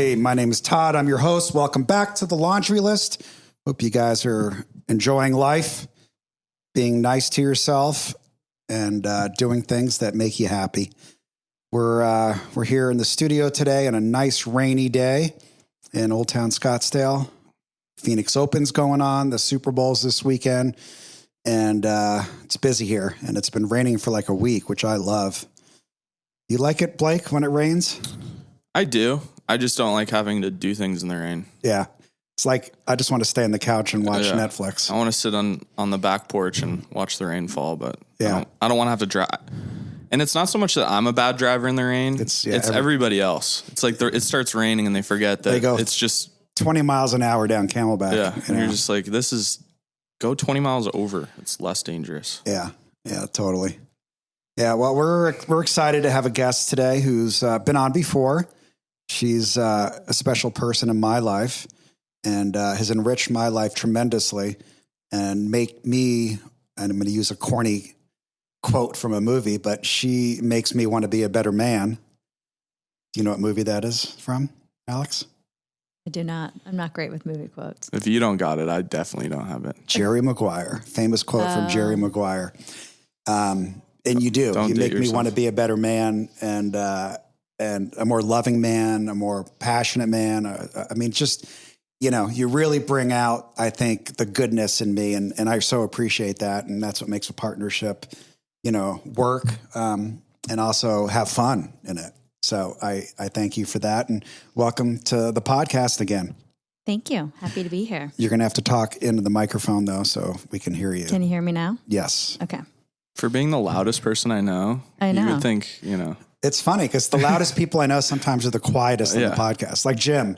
Hey, my name is Todd. I'm your host. Welcome back to the Laundry List. Hope you guys are enjoying life, being nice to yourself, and doing things that make you happy. We're here in the studio today on a nice rainy day in Old Town Scottsdale. Phoenix Open's going on. The Super Bowl's this weekend. And it's busy here. And it's been raining for like a week, which I love. You like it, Blake, when it rains? I do. I just don't like having to do things in the rain. Yeah. It's like I just want to stay on the couch and watch Netflix. I want to sit on the back porch and watch the rain fall, but yeah. I don't want to have to drive. And it's not so much that I'm a bad driver in the rain. It's everybody else. It's like it starts raining and they forget that it's just 20 miles an hour down Camelback. Yeah. And you're just like, go 20 miles over. It's less dangerous. Yeah. Yeah, totally. Yeah, well, we're excited to have a guest today who's been on before. She's a special person in my life and has enriched my life tremendously and make me, and I'm going to use a corny quote from a movie, but she makes me want to be a better man. Do you know what movie that is from, Alex? I do not. I'm not great with movie quotes. If you don't got it, I definitely don't have it. Jerry Maguire, famous quote from Jerry Maguire. And you do. You make me want to be a better man and a more loving man, a more passionate man. I mean, just, you really bring out, I think, the goodness in me. And I so appreciate that. And that's what makes a partnership, work and also have fun in it. So I thank you for that. And welcome to the podcast again. Thank you. Happy to be here. You're going to have to talk into the microphone, though, so we can hear you. Can you hear me now? Yes. Okay. For being the loudest person I know. You would think, It's funny because the loudest people I know sometimes are the quietest on the podcast. Like Jim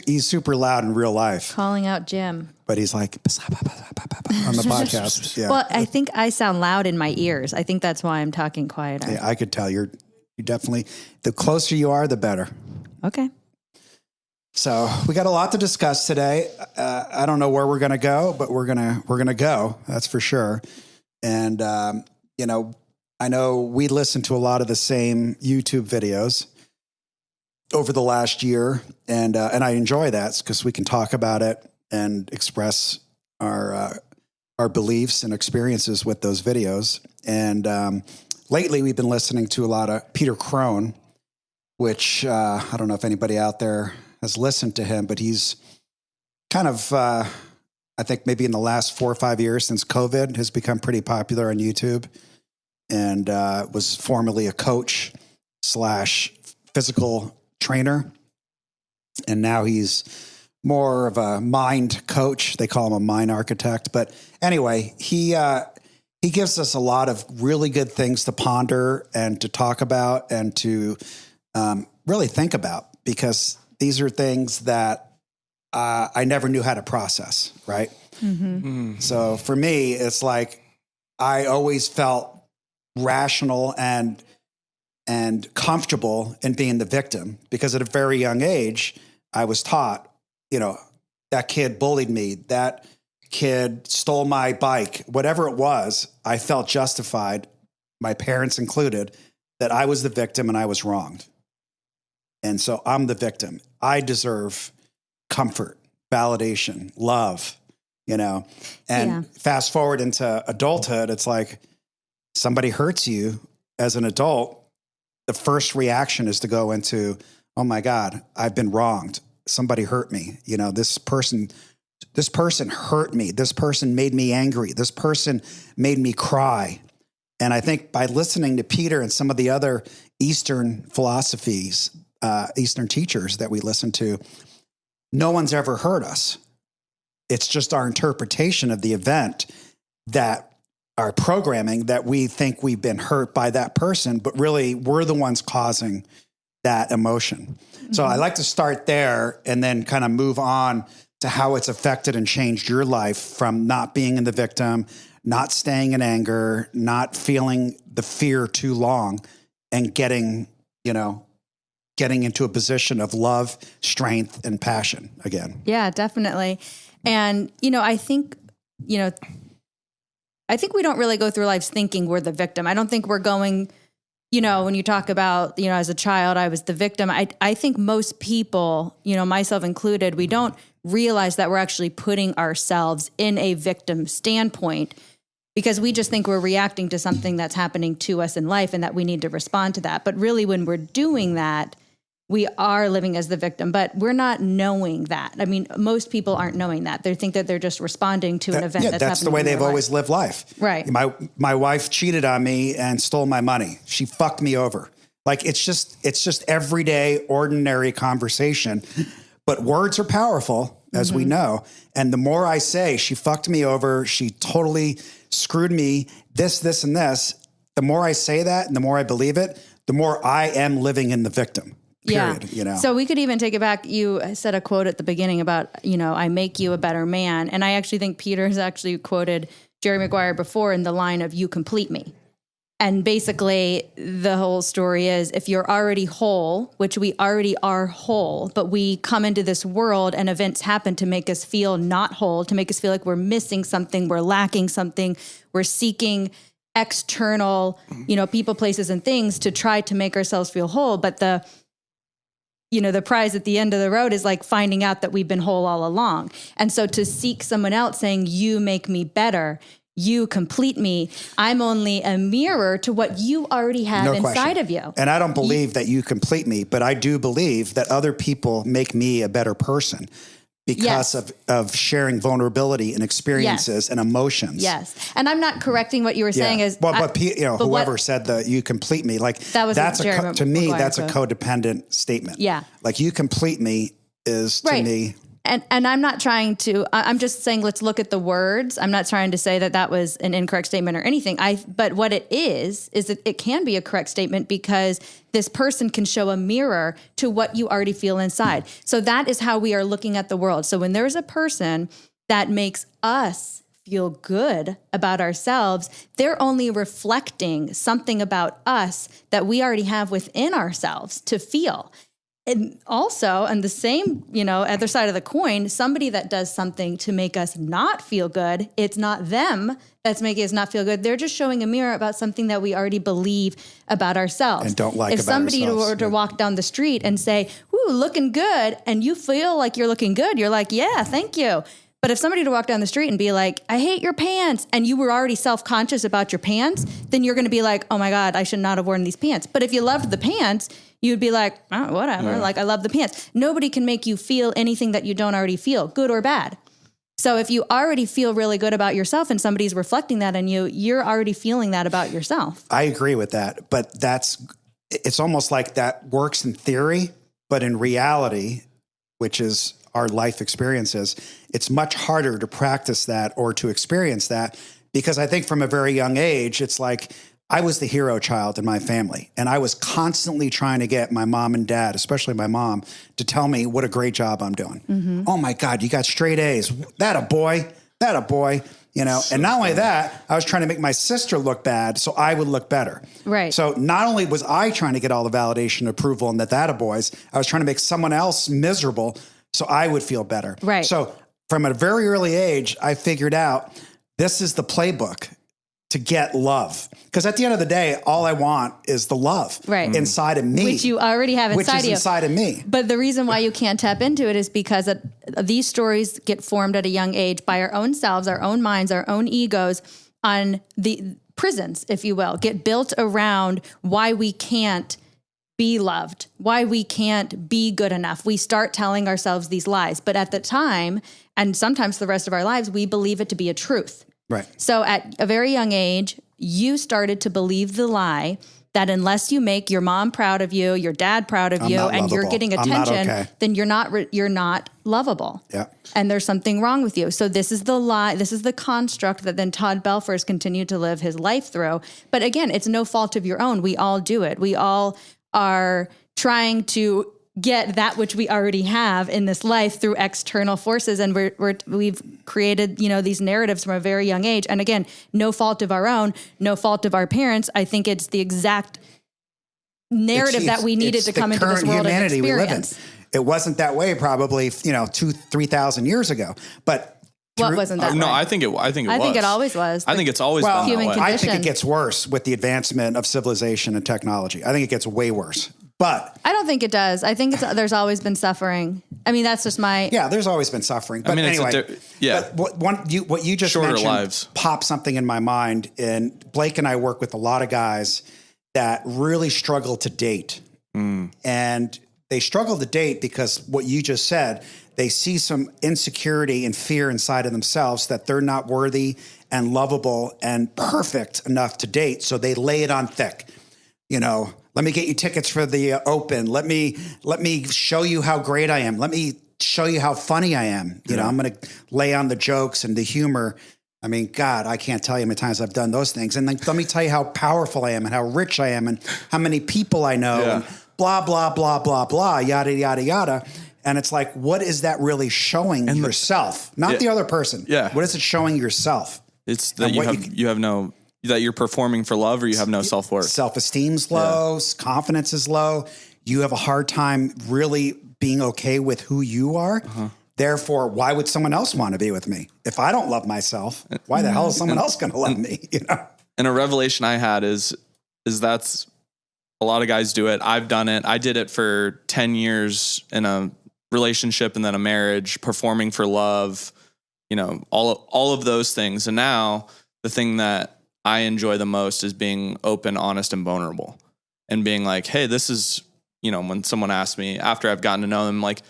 he's super loud in real life. Calling out Jim. But he's like on the podcast. Yeah. Well, I think I sound loud in my ears. I think that's why I'm talking quieter. Yeah, I could tell you definitely, the closer you are, the better. Okay. So we got a lot to discuss today. I don't know where we're going to go, but we're going to go. That's for sure. And, I know we listened to a lot of the same YouTube videos over the last year, and I enjoy that because we can talk about it and express our beliefs and experiences with those videos. And lately, we've been listening to a lot of Peter Crone, which I don't know if anybody out there has listened to him, but he's kind of, I think maybe in the last 4 or 5 years since COVID, has become pretty popular on YouTube. And was formerly a coach / physical trainer. And now he's more of a mind coach. They call him a mind architect. But anyway, he gives us a lot of really good things to ponder and to talk about and to really think about, because these are things that I never knew how to process, right? Mm-hmm. So for me, it's like I always felt rational and comfortable in being the victim, because at a very young age, I was taught, that kid bullied me, that kid stole my bike, whatever it was, I felt justified, my parents included, that I was the victim and I was wronged. And so I'm the victim. I deserve comfort, validation, love, and fast forward into adulthood, it's like, somebody hurts you as an adult, the first reaction is to go into, oh my God, I've been wronged. Somebody hurt me. This person hurt me. This person made me angry. This person made me cry. And I think by listening to Peter and some of the other Eastern philosophies, Eastern teachers that we listen to, no one's ever hurt us. It's just our interpretation of the event, that our programming, that we think we've been hurt by that person, but really we're the ones causing that emotion. Mm-hmm. So I like to start there and then kind of move on to how it's affected and changed your life from not being in the victim, not staying in anger, not feeling the fear too long, and getting into a position of love, strength, and passion again. Yeah, definitely. And, I think we don't really go through life thinking we're the victim. I don't think we're going when you talk about, as a child, I was the victim. I think most people, myself included, we don't realize that we're actually putting ourselves in a victim standpoint because we just think we're reacting to something that's happening to us in life and that we need to respond to that. But really, when we're doing that, we are living as the victim, but we're not knowing that. I mean, most people aren't knowing that. They think that they're just responding to an event that's the way they've always lived life. Right. My wife cheated on me and stole my money. She fucked me over. Like, it's just everyday, ordinary conversation. But words are powerful, as we know. And the more I say, she fucked me over, she totally screwed me, this, and this, the more I say that and the more I believe it, the more I am living in the victim. Period, yeah. So we could even take it back. You said a quote at the beginning about, I make you a better man. And I actually think Peter has actually quoted Jerry Maguire before in the line of, you complete me. And basically the whole story is, if you're already whole, which we already are whole, but we come into this world and events happen to make us feel not whole, to make us feel like we're missing something, we're lacking something, we're seeking external, people, places, and things to try to make ourselves feel whole. But the prize at the end of the road is like finding out that we've been whole all along. And so to seek someone else saying, you make me better, you complete me, I'm only a mirror to what you already have inside of you. And I don't believe that you complete me, but I do believe that other people make me a better person because of sharing vulnerability and experiences and emotions. Yes. And I'm not correcting what you were saying as whoever said that you complete me, like that's a codependent statement. Yeah. Like, you complete me is to me. And I'm not trying to, I'm just saying, let's look at the words. I'm not trying to say that was an incorrect statement or anything. But what it is that it can be a correct statement because this person can show a mirror to what you already feel inside. So that is how we are looking at the world. So when there's a person that makes us feel good about ourselves, they're only reflecting something about us that we already have within ourselves to feel. And also, on the same, other side of the coin, somebody that does something to make us not feel good, it's not them that's making us not feel good. They're just showing a mirror about something that we already believe about ourselves. And don't like about ourselves. If somebody were to walk down the street and say, "Ooh, looking good," and you feel like you're looking good, you're like, "Yeah, thank you." But if somebody to walk down the street and be like, "I hate your pants," and you were already self-conscious about your pants, then you're going to be like, "Oh my God, I should not have worn these pants." But if you loved the pants, you'd be like, "Oh, whatever. Like, I love the pants." Nobody can make you feel anything that you don't already feel, good or bad. So if you already feel really good about yourself and somebody's reflecting that on you, you're already feeling that about yourself. I agree with that, but it's almost like that works in theory, but in reality, which is our life experiences, it's much harder to practice that or to experience that, because I think from a very young age, it's like I was the hero child in my family, and I was constantly trying to get my mom and dad, especially my mom, to tell me what a great job I'm doing. Mm-hmm. Oh my God, you got straight A's. That a boy. And not only that, I was trying to make my sister look bad so I would look better. Right. So not only was I trying to get all the validation, approval, and that a boys, I was trying to make someone else miserable so I would feel better. Right. So from a very early age, I figured out this is the playbook to get love. Because at the end of the day, all I want is the love inside of me. Which you already have inside of you. Which is inside of me. But the reason why you can't tap into it is because these stories get formed at a young age by our own selves, our own minds, our own egos, on the prisons, if you will, get built around why we can't be loved, why we can't be good enough. We start telling ourselves these lies. But at the time, and sometimes the rest of our lives, we believe it to be a truth. Right. So at a very young age, you started to believe the lie that unless you make your mom proud of you, your dad proud of you, and you're getting attention, then you're not lovable. Yeah. And there's something wrong with you. So this is the lie. This is the construct that then Todd Belfer has continued to live his life through. But again, it's no fault of your own. We all do it. We all are trying to get that which we already have in this life through external forces. And we've created, these narratives from a very young age. And again, no fault of our own, no fault of our parents. I think it's the exact narrative that we needed to come into this world and experience. It wasn't that way probably, 2,000-3,000 years ago. But What wasn't that? No, way? I think it was. I think it always was. I think it's always been human that way. I think it gets worse with the advancement of civilization and technology. I think it gets way worse. But I don't think it does. I think there's always been suffering. I mean, that's just my... Yeah, there's always been suffering. But anyway, but what you just Shorter mentioned lives. popped something in my mind. And Blake and I work with a lot of guys that really struggle to date. And they struggle to date because what you just said, they see some insecurity and fear inside of themselves that they're not worthy and lovable and perfect enough to date. So they lay it on thick. Let me get you tickets for the Open. Let me show you how great I am. Let me show you how funny I am. I'm going to lay on the jokes and the humor. I mean, God, I can't tell you how many times I've done those things. And then let me tell you how powerful I am and how rich I am and how many people I know and blah, blah, blah, blah, blah, yada, yada, yada. And it's like, what is that really showing yourself? Not the other person. Yeah. What is it showing yourself? It's that you have no... that you're performing for love or you have no self-worth. Self-esteem's low, confidence is low. You have a hard time really being okay with who you are. Therefore, why would someone else want to be with me? If I don't love myself, why the hell is someone else going to love me? And a revelation I had is that's a lot of guys do it. I've done it. I did it for 10 years in a relationship and then a marriage, performing for love, all of those things. And now the thing that I enjoy the most is being open, honest, and vulnerable and being like, hey, this is, when someone asks me after I've gotten to know them, like,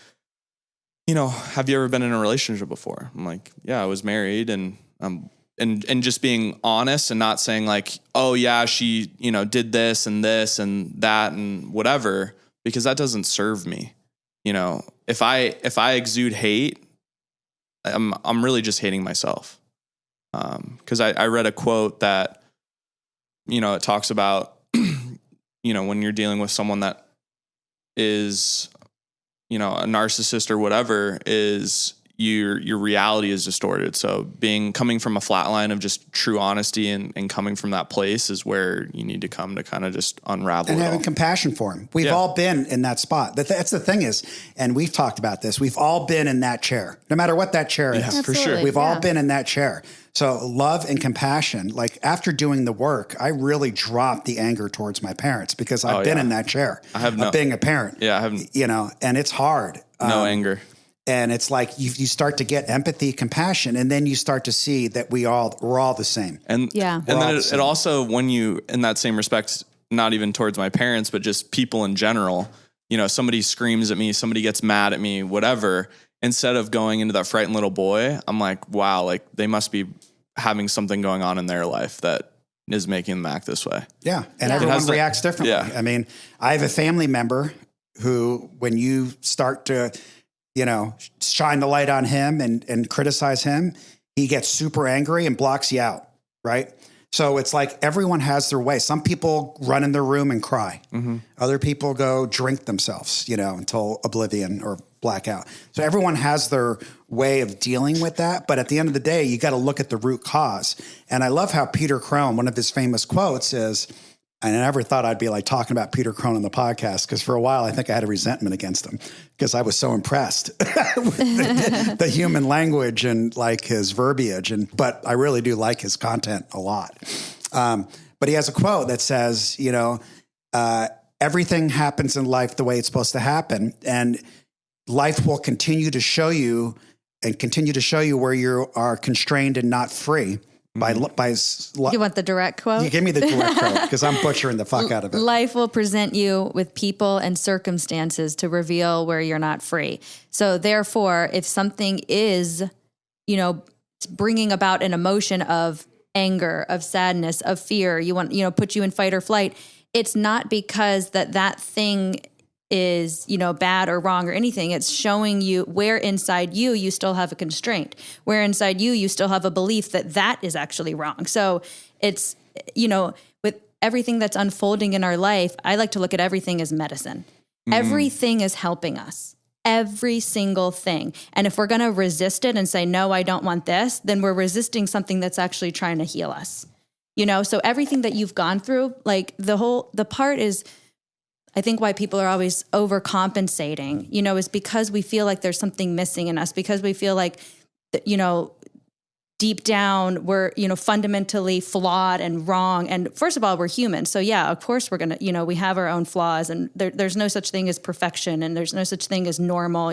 have you ever been in a relationship before? I'm like, yeah, I was married and just being honest and not saying like, oh yeah, she, did this and that and whatever, because that doesn't serve me. If I exude hate, I'm really just hating myself. Because I read a quote that, it talks about, when you're dealing with someone that is, a narcissist or whatever, is your reality is distorted. So coming from a flat line of just true honesty and coming from that place is where you need to come to kind of just unravel and having compassion for him. We've all been in that spot. That's the thing is, and we've talked about this, we've all been in that chair, no matter what that chair is. Absolutely. For sure. We've all been in that chair. So love and compassion, like after doing the work, I really dropped the anger towards my parents because I've been in that chair of being a parent. Yeah, I haven't. And it's hard. No anger. And it's like you start to get empathy, compassion, and then you start to see that we're all the same. And then it also, when you, in that same respect, not even towards my parents, but just people in general, somebody screams at me, somebody gets mad at me, whatever. Instead of going into that frightened little boy, I'm like, wow, like they must be having something going on in their life that is making them act this way. Yeah. And everyone reacts differently. Yeah. I mean, I have a family member who, when you start to, shine the light on him and criticize him, he gets super angry and blocks you out. Right. So it's like everyone has their way. Some people run in their room and cry. Mm-hmm. Other people go drink themselves, until oblivion or blackout. So everyone has their way of dealing with that. But at the end of the day, you got to look at the root cause. And I love how Peter Crone, one of his famous quotes is, and I never thought I'd be like talking about Peter Crone on the podcast, because for a while I think I had a resentment against him because I was so impressed with the human language and like his verbiage. But I really do like his content a lot. But he has a quote that says, everything happens in life the way it's supposed to happen. And life will continue to show you where you are constrained and not free. You want the direct quote? You give me the direct quote because I'm butchering the fuck out of it. Life will present you with people and circumstances to reveal where you're not free. So therefore, if something is, bringing about an emotion of anger, of sadness, of fear, put you in fight or flight, it's not because that thing is, bad or wrong or anything. It's showing you where inside you still have a constraint, where inside you still have a belief that is actually wrong. So it's, with everything that's unfolding in our life, I like to look at everything as medicine. Mm. Everything is helping us. Every single thing. And if we're going to resist it and say, no, I don't want this, then we're resisting something that's actually trying to heal us. So everything that you've gone through, like the part is, I think why people are always overcompensating, is because we feel like there's something missing in us, because we feel like, deep down we're, fundamentally flawed and wrong. And first of all, we're human. So yeah, of course we're going to, we have our own flaws, and there's no such thing as perfection, and there's no such thing as normal,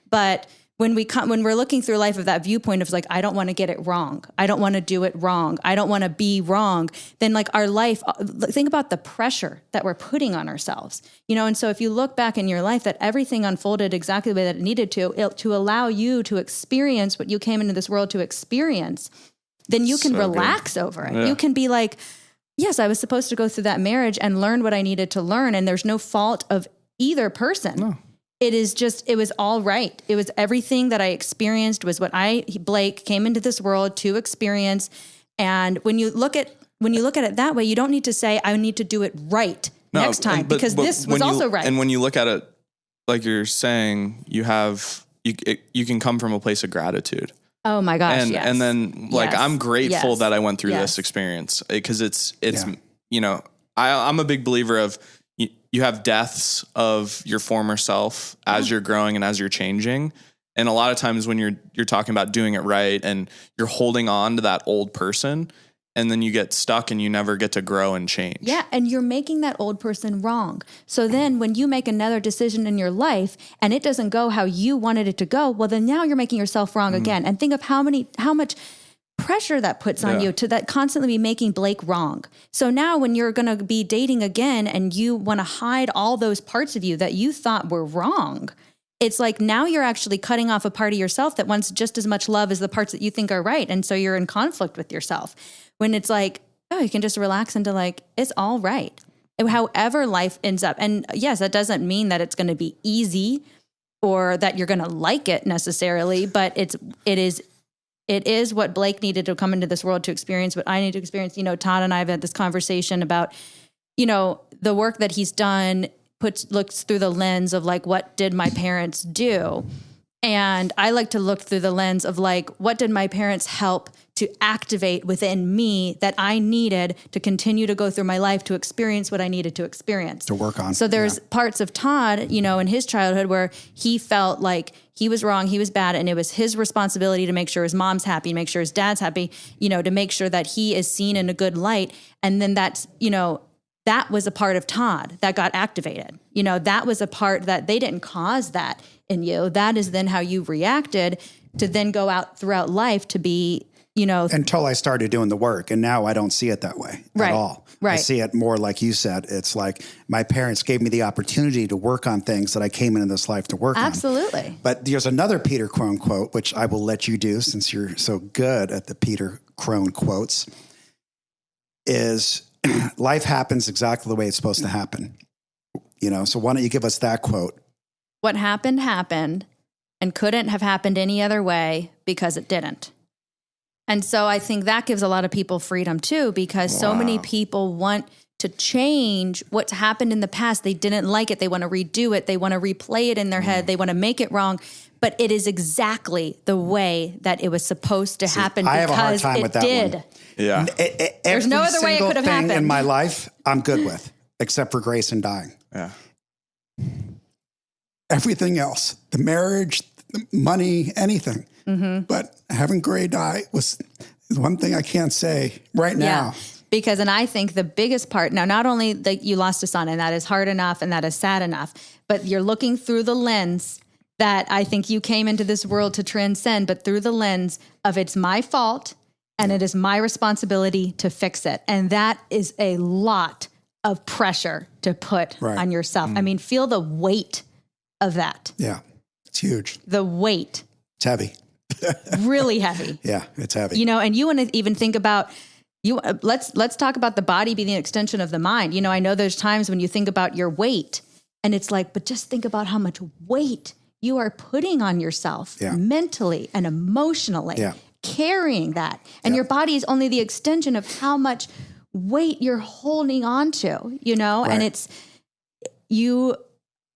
but when we're looking through life of that viewpoint of like, I don't want to get it wrong. I don't want to do it wrong. I don't want to be wrong. Then like our life, think about the pressure that we're putting on ourselves, and so if you look back in your life that everything unfolded exactly the way that it needed to allow you to experience what you came into this world to experience, then you can relax over it. Yeah. You can be like, yes, I was supposed to go through that marriage and learn what I needed to learn. And there's no fault of either person. No. It was all right. It was everything that I experienced was what Blake came into this world to experience. And when you look at it that way, you don't need to say, I need to do it right next time, because this was also right. And when you look at it, like you're saying, you can come from a place of gratitude. Oh my gosh. And, yes. and then like, yes. I'm grateful yes. that I went through yes. this experience, because I'm a big believer of, you have deaths of your former self as you're growing and as you're changing. And a lot of times when you're talking about doing it right and you're holding on to that old person, and then you get stuck and you never get to grow and change. Yeah. And you're making that old person wrong. So then when you make another decision in your life and it doesn't go how you wanted it to go, well, then now you're making yourself wrong again. And think of how much pressure that puts on you to that constantly be making Blake wrong. So now when you're going to be dating again and you want to hide all those parts of you that you thought were wrong, it's like now you're actually cutting off a part of yourself that wants just as much love as the parts that you think are right. And so you're in conflict with yourself when it's like, oh, you can just relax into like, it's all right. However life ends up. And yes, that doesn't mean that it's going to be easy or that you're going to like it necessarily, but it is what Blake needed to come into this world to experience, what I need to experience. Todd and I have had this conversation about, the work that he's done looks through the lens of like, what did my parents do? And I like to look through the lens of like, what did my parents help to activate within me that I needed to continue to go through my life to experience what I needed to experience. To work on. So there's parts of Todd, in his childhood where he felt like he was wrong, he was bad, and it was his responsibility to make sure his mom's happy, make sure his dad's happy, to make sure that he is seen in a good light. And then that's, that was a part of Todd that got activated. That was a part that they didn't cause that in you. That is then how you reacted to then go out throughout life to be, until I started doing the work. And now I don't see it that way at all. Right. I see it more like you said. It's like my parents gave me the opportunity to work on things that I came into this life to work on. Absolutely. But there's another Peter Crone quote, which I will let you do since you're so good at the Peter Crone quotes, is life happens exactly the way it's supposed to happen. So why don't you give us that quote? What happened and couldn't have happened any other way because it didn't. And so I think that gives a lot of people freedom too, because so many people want to change what's happened in the past. They didn't like it. They want to redo it. They want to replay it in their head. They want to make it wrong. But it is exactly the way that it was supposed to happen I because have a hard time it with that did. one. Yeah. There's no other way it could have happened. In my life, I'm good with, except for Grace and dying. Yeah. Everything else, the marriage, the money, anything. Mm-hmm. But having Gray die was one thing I can't say right now. Because, and I think the biggest part, now, not only that you lost a son and that is hard enough and that is sad enough, but you're looking through the lens that I think you came into this world to transcend, but through the lens of it's my fault and it is my responsibility to fix it. And that is a lot of pressure to put on yourself. I mean, feel the weight of that. Yeah, it's huge. The weight. It's heavy. Really heavy. Yeah, it's heavy. And you want to even think about let's talk about the body being the extension of the mind. I know there's times when you think about your weight and it's like, but just think about how much weight you are putting on yourself mentally and emotionally, carrying that. And your body is only the extension of how much weight you're holding on to, and it's, you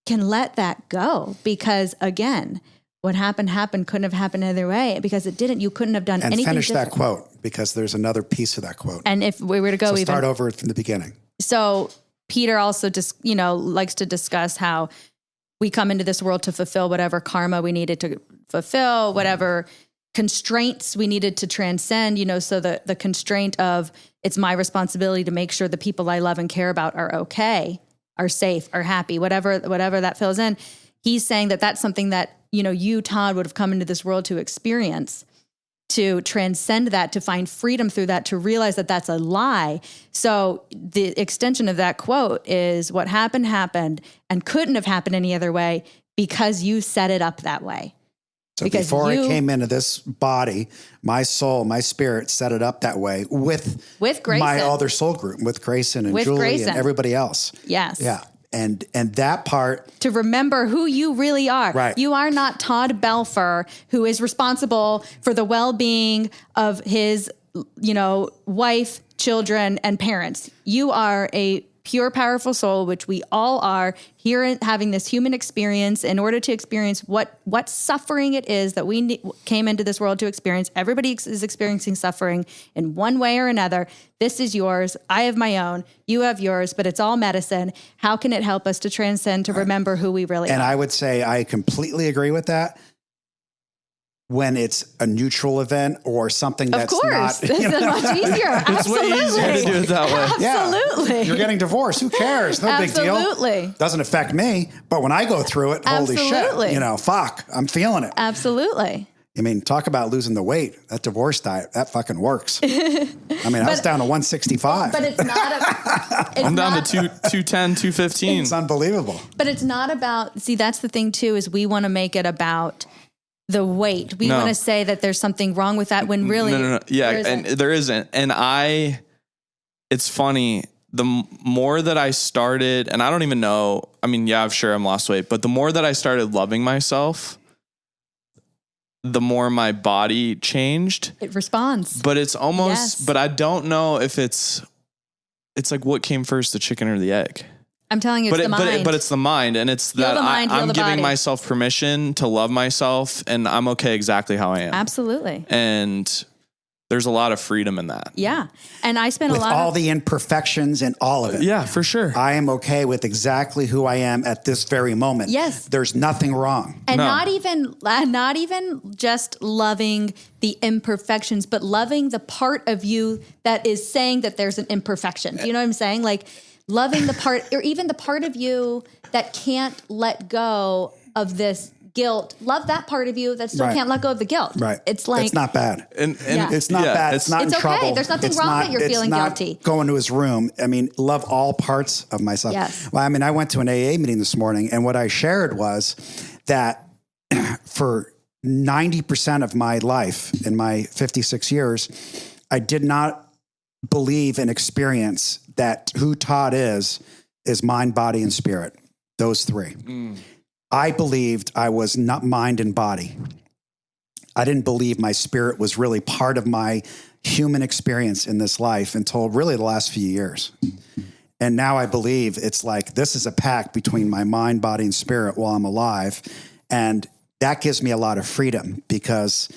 can let that go because again, what happened couldn't have happened either way because it didn't. You couldn't have done anything finish different. That quote because there's another piece of that quote. And if we were to go start over from the beginning. So Peter also just, likes to discuss how we come into this world to fulfill whatever karma we needed to fulfill, whatever constraints we needed to transcend, so the constraint of it's my responsibility to make sure the people I love and care about are okay, are safe, are happy, whatever that fills in. He's saying that that's something that, you, Todd, would have come into this world to experience, to transcend that, to find freedom through that, to realize that that's a lie. So the extension of that quote is what happened and couldn't have happened any other way because you set it up that way. So before I came into this body, my soul, my spirit set it up that way with Grayson. My other soul group, with Grayson and with Julie Grayson. and everybody else. Yes. Yeah. And that part. To remember who you really are. Right. You are not Todd Belfer, who is responsible for the well-being of his, wife, children, and parents. You are a pure, powerful soul, which we all are, here having this human experience in order to experience what suffering it is that we came into this world to experience. Everybody is experiencing suffering in one way or another. This is yours. I have my own. You have yours, but it's all medicine. How can it help us to transcend, to remember who we really are? And I would say I completely agree with that. When it's a neutral event or something that's of course. not. It's much easier. It's way easier to do it that way. Absolutely. Yeah. You're getting divorced. Who cares? No big deal. Absolutely. Doesn't affect me. But when I go through it, Absolutely. holy shit, fuck, I'm feeling it. Absolutely. I mean, talk about losing the weight. That divorce diet, that fucking works. I was down to 165. But it's not I'm down to 210, 215. It's unbelievable. But it's not about, that's the thing too, is we want to make it about the weight. We want to say that there's something wrong with that when really no. Yeah, there isn't. And it's funny, the more that I started, and I don't even know, I'm sure I'm lost weight, but the more that I started loving myself, the more my body changed. It responds. But it's almost, but I don't know if it's like what came first, the chicken or the egg. I'm telling you, it's the mind. But it's the mind, and it's Heal that the mind, heal I'm the giving body. myself permission to love myself, and I'm okay exactly how I am. Absolutely. And there's a lot of freedom in that. Yeah. And I spent with a lot all of the imperfections and all of it. Yeah, for sure. I am okay with exactly who I am at this very moment. Yes. There's nothing wrong. And not even just loving the imperfections, but loving the part of you that is saying that there's an imperfection. Do you know what I'm saying? Like loving the part, or even the part of you that can't let go of this guilt. Love that part of you that still can't let go of the guilt. Right. It's like, it's not bad. And it's not bad. It's not in okay. trouble. There's nothing wrong that you're feeling guilty. Going to his room. Love all parts of myself. Yes. Well, I went to an AA meeting this morning, and what I shared was that for 90% of my life in my 56 years, I did not believe and experience that who Todd is mind, body, and spirit. Those three. I believed I was not mind and body. I didn't believe my spirit was really part of my human experience in this life until really the last few years. And now I believe it's like this is a pact between my mind, body, and spirit while I'm alive. And that gives me a lot of freedom because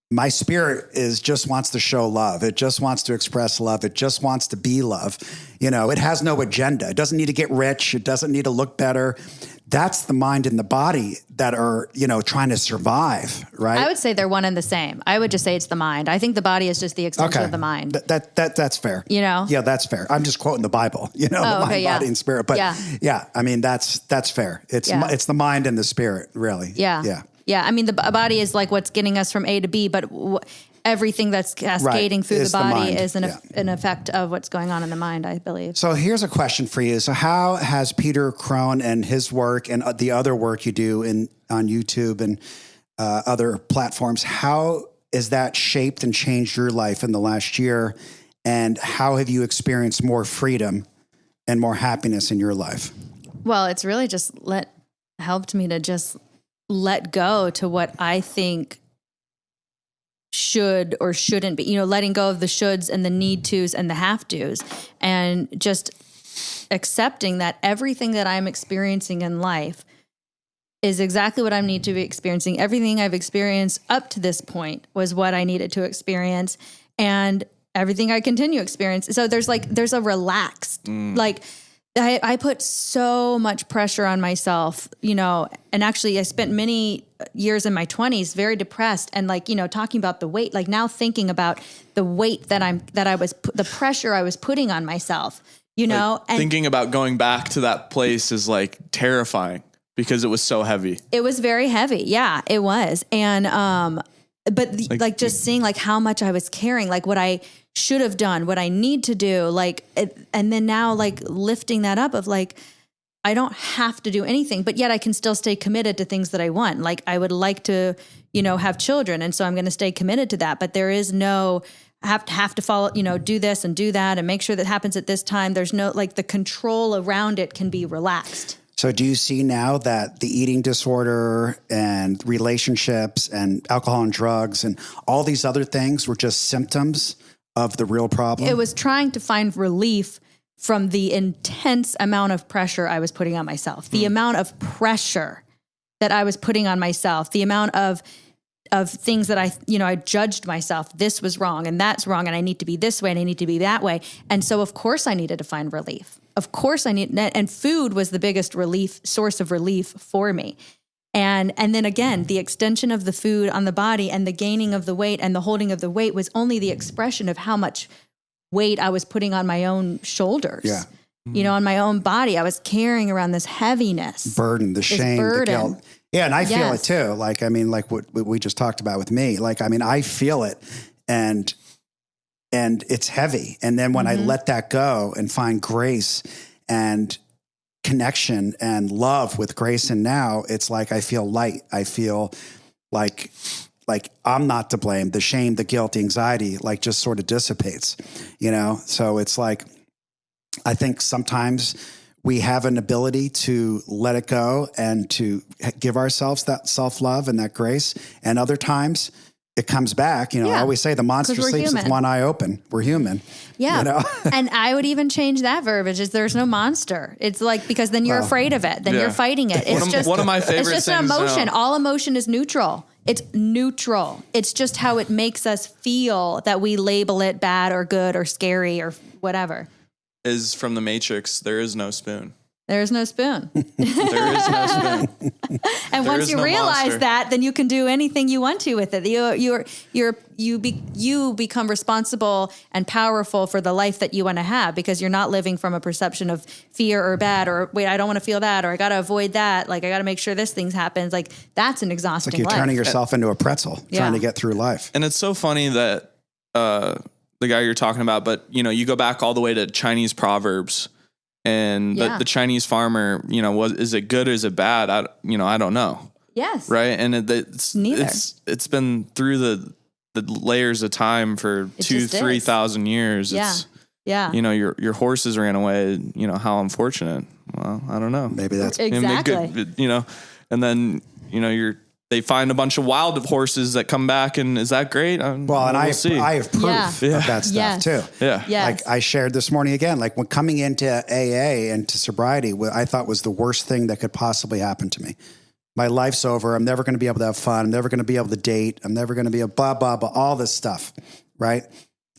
my spirit just wants to show love. It just wants to express love. It just wants to be love. It has no agenda. It doesn't need to get rich. It doesn't need to look better. That's the mind and the body that are, trying to survive, right? I would say they're one and the same. I would just say it's the mind. I think the body is just the extension of the mind. That's fair. Yeah, that's fair. I'm just quoting the Bible, the mind, body, and spirit. But that's fair. It's the mind and the spirit, really. Yeah. The body is like what's getting us from A to B, but everything that's cascading through the body is an effect of what's going on in the mind, I believe. So here's a question for you. So how has Peter Crone and his work and the other work you do on YouTube and other platforms, how is that shaped and changed your life in the last year? And how have you experienced more freedom and more happiness in your life? Well, it's really just helped me to just let go to what I think should or shouldn't be, letting go of the shoulds and the need tos and the have tos, and just accepting that everything that I'm experiencing in life is exactly what I need to be experiencing. Everything I've experienced up to this point was what I needed to experience, and everything I continue to experience. So there's a relaxed, I put so much pressure on myself, and actually I spent many years in my 20s very depressed and talking about the weight, now thinking about the weight the pressure I was putting on myself, and thinking about going back to that place is terrifying because it was so heavy. It was very heavy. Yeah, it was. And, but just seeing how much I was carrying, what I should have done, what I need to do, and then now lifting that up of I don't have to do anything, but yet I can still stay committed to things that I want. I would like to, have children. And so I'm going to stay committed to that, but there is no have to follow, do this and do that and make sure that happens at this time. There's no, the control around it can be relaxed. So do you see now that the eating disorder and relationships and alcohol and drugs and all these other things were just symptoms of the real problem? It was trying to find relief from the intense amount of pressure I was putting on myself, the amount of pressure that I was putting on myself, the amount of things that I judged myself. This was wrong and that's wrong. And I need to be this way and I need to be that way. And so of course I needed to find relief. Of course and food was the biggest source of relief for me. And then again, the extension of the food on the body and the gaining of the weight and the holding of the weight was only the expression of how much weight I was putting on my own shoulders. Yeah. On my own body. I was carrying around this heaviness. Burden, the shame, the guilt. Yeah, and I feel it too. What we just talked about with me. I feel it and it's heavy. And then when I let that go and find grace and connection and love with Grayson now, it's I feel light. I feel like I'm not to blame. The shame, the guilt, the anxiety, just sort of dissipates, So it's I think sometimes we have an ability to let it go and to give ourselves that self-love and that grace. And other times it comes back. I always say the monster sleeps with one eye open. We're human. Yeah. And I would even change that verbiage is there's no monster. It's because then you're afraid of it. Then you're fighting it. It's one of my favorite things. It's just an emotion. All emotion is neutral. It's neutral. It's just how it makes us feel that we label it bad or good or scary or whatever. Is from the Matrix. There is no spoon. There is no spoon. There is no spoon. And once you realize that, then you can do anything you want to with it. You become responsible and powerful for the life that you want to have because you're not living from a perception of fear or bad or wait, I don't want to feel that or I got to avoid that. I got to make sure this thing happens. That's an exhausting life. It's you're turning yourself into a pretzel, trying to get through life. And it's so funny that the guy you're talking about, but you go back all the way to Chinese proverbs. And the Chinese farmer, is it good or is it bad? I don't know. Yes. Right. And it's neither. It's been through the layers of time for 2,000-3,000 years. Yeah. Your horses ran away. How unfortunate. Well, I don't know. Maybe that's exactly. And then they find a bunch of wild horses that come back, and is that great? I have proof of that stuff too. Yeah. Yes. I shared this morning again, when coming into AA and to sobriety, what I thought was the worst thing that could possibly happen to me. My life's over. I'm never going to be able to have fun. I'm never going to be able to date. I'm never going to be a blah, blah, blah, all this stuff. Right.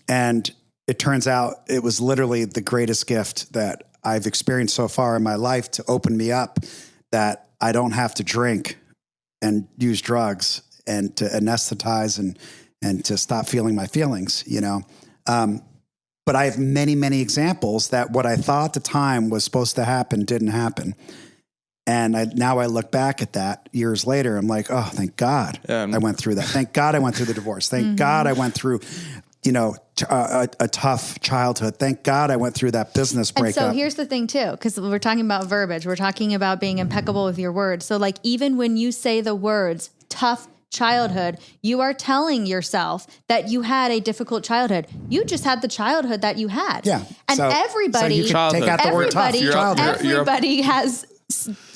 And it turns out it was literally the greatest gift that I've experienced so far in my life to open me up that I don't have to drink and use drugs and to anesthetize and to stop feeling my feelings, But I have many, many examples that what I thought at the time was supposed to happen didn't happen. And now I look back at that years later. I'm like, oh, thank God I went through that. Thank God I went through the divorce. Thank God I went through, a tough childhood. Thank God I went through that business breakup. And so here's the thing too, because we're talking about verbiage. We're talking about being impeccable with your words. So even when you say the words tough childhood, you are telling yourself that you had a difficult childhood. You just had the childhood that you had. Yeah. And everybody, take out the word tough. Everybody has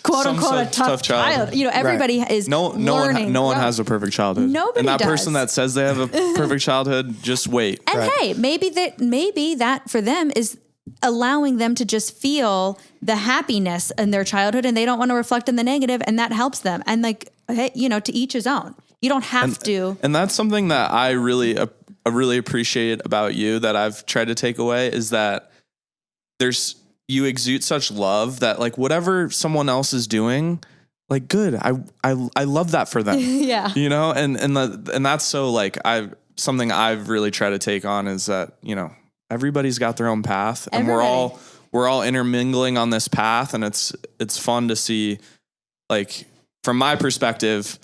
quote unquote a tough child. Everybody is learning. No one has a perfect childhood. Nobody And that does. person that says they have a perfect childhood, just wait. And hey, maybe that for them is allowing them to just feel the happiness in their childhood, and they don't want to reflect on the negative, and that helps them. And hey, to each his own. You don't have to. And that's something that I really appreciate about you that I've tried to take away is that there's you exude such love that like whatever someone else is doing, like good. I love that for them. Yeah. You know, and that's so like something I've really tried to take on is that, you know, everybody's got their own path and we're all intermingling on this path, and it's fun to see, like from my perspective,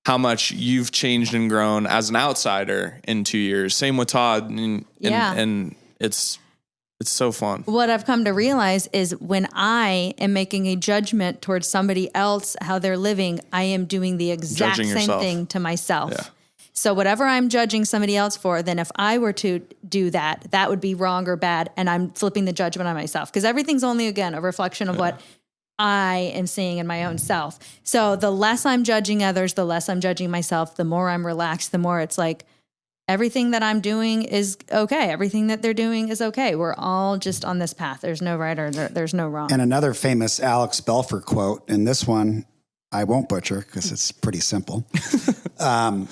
how much you've changed and grown as an outsider in 2 years. Same with Todd. And it's so fun. What I've come to realize is when I am making a judgment towards somebody else, how they're living, I am doing the exact Judging same yourself. thing to myself. Yeah. So whatever I'm judging somebody else for, then if I were to do that, that would be wrong or bad. And I'm flipping the judgment on myself, because everything's only, again, a reflection of what I am seeing in my own self. So the less I'm judging others, the less I'm judging myself, the more I'm relaxed, the more it's like everything that I'm doing is okay. Everything that they're doing is okay. We're all just on this path. There's no right or there's no wrong. And another famous Alex Belfer quote, and this one I won't butcher because it's pretty simple, Don't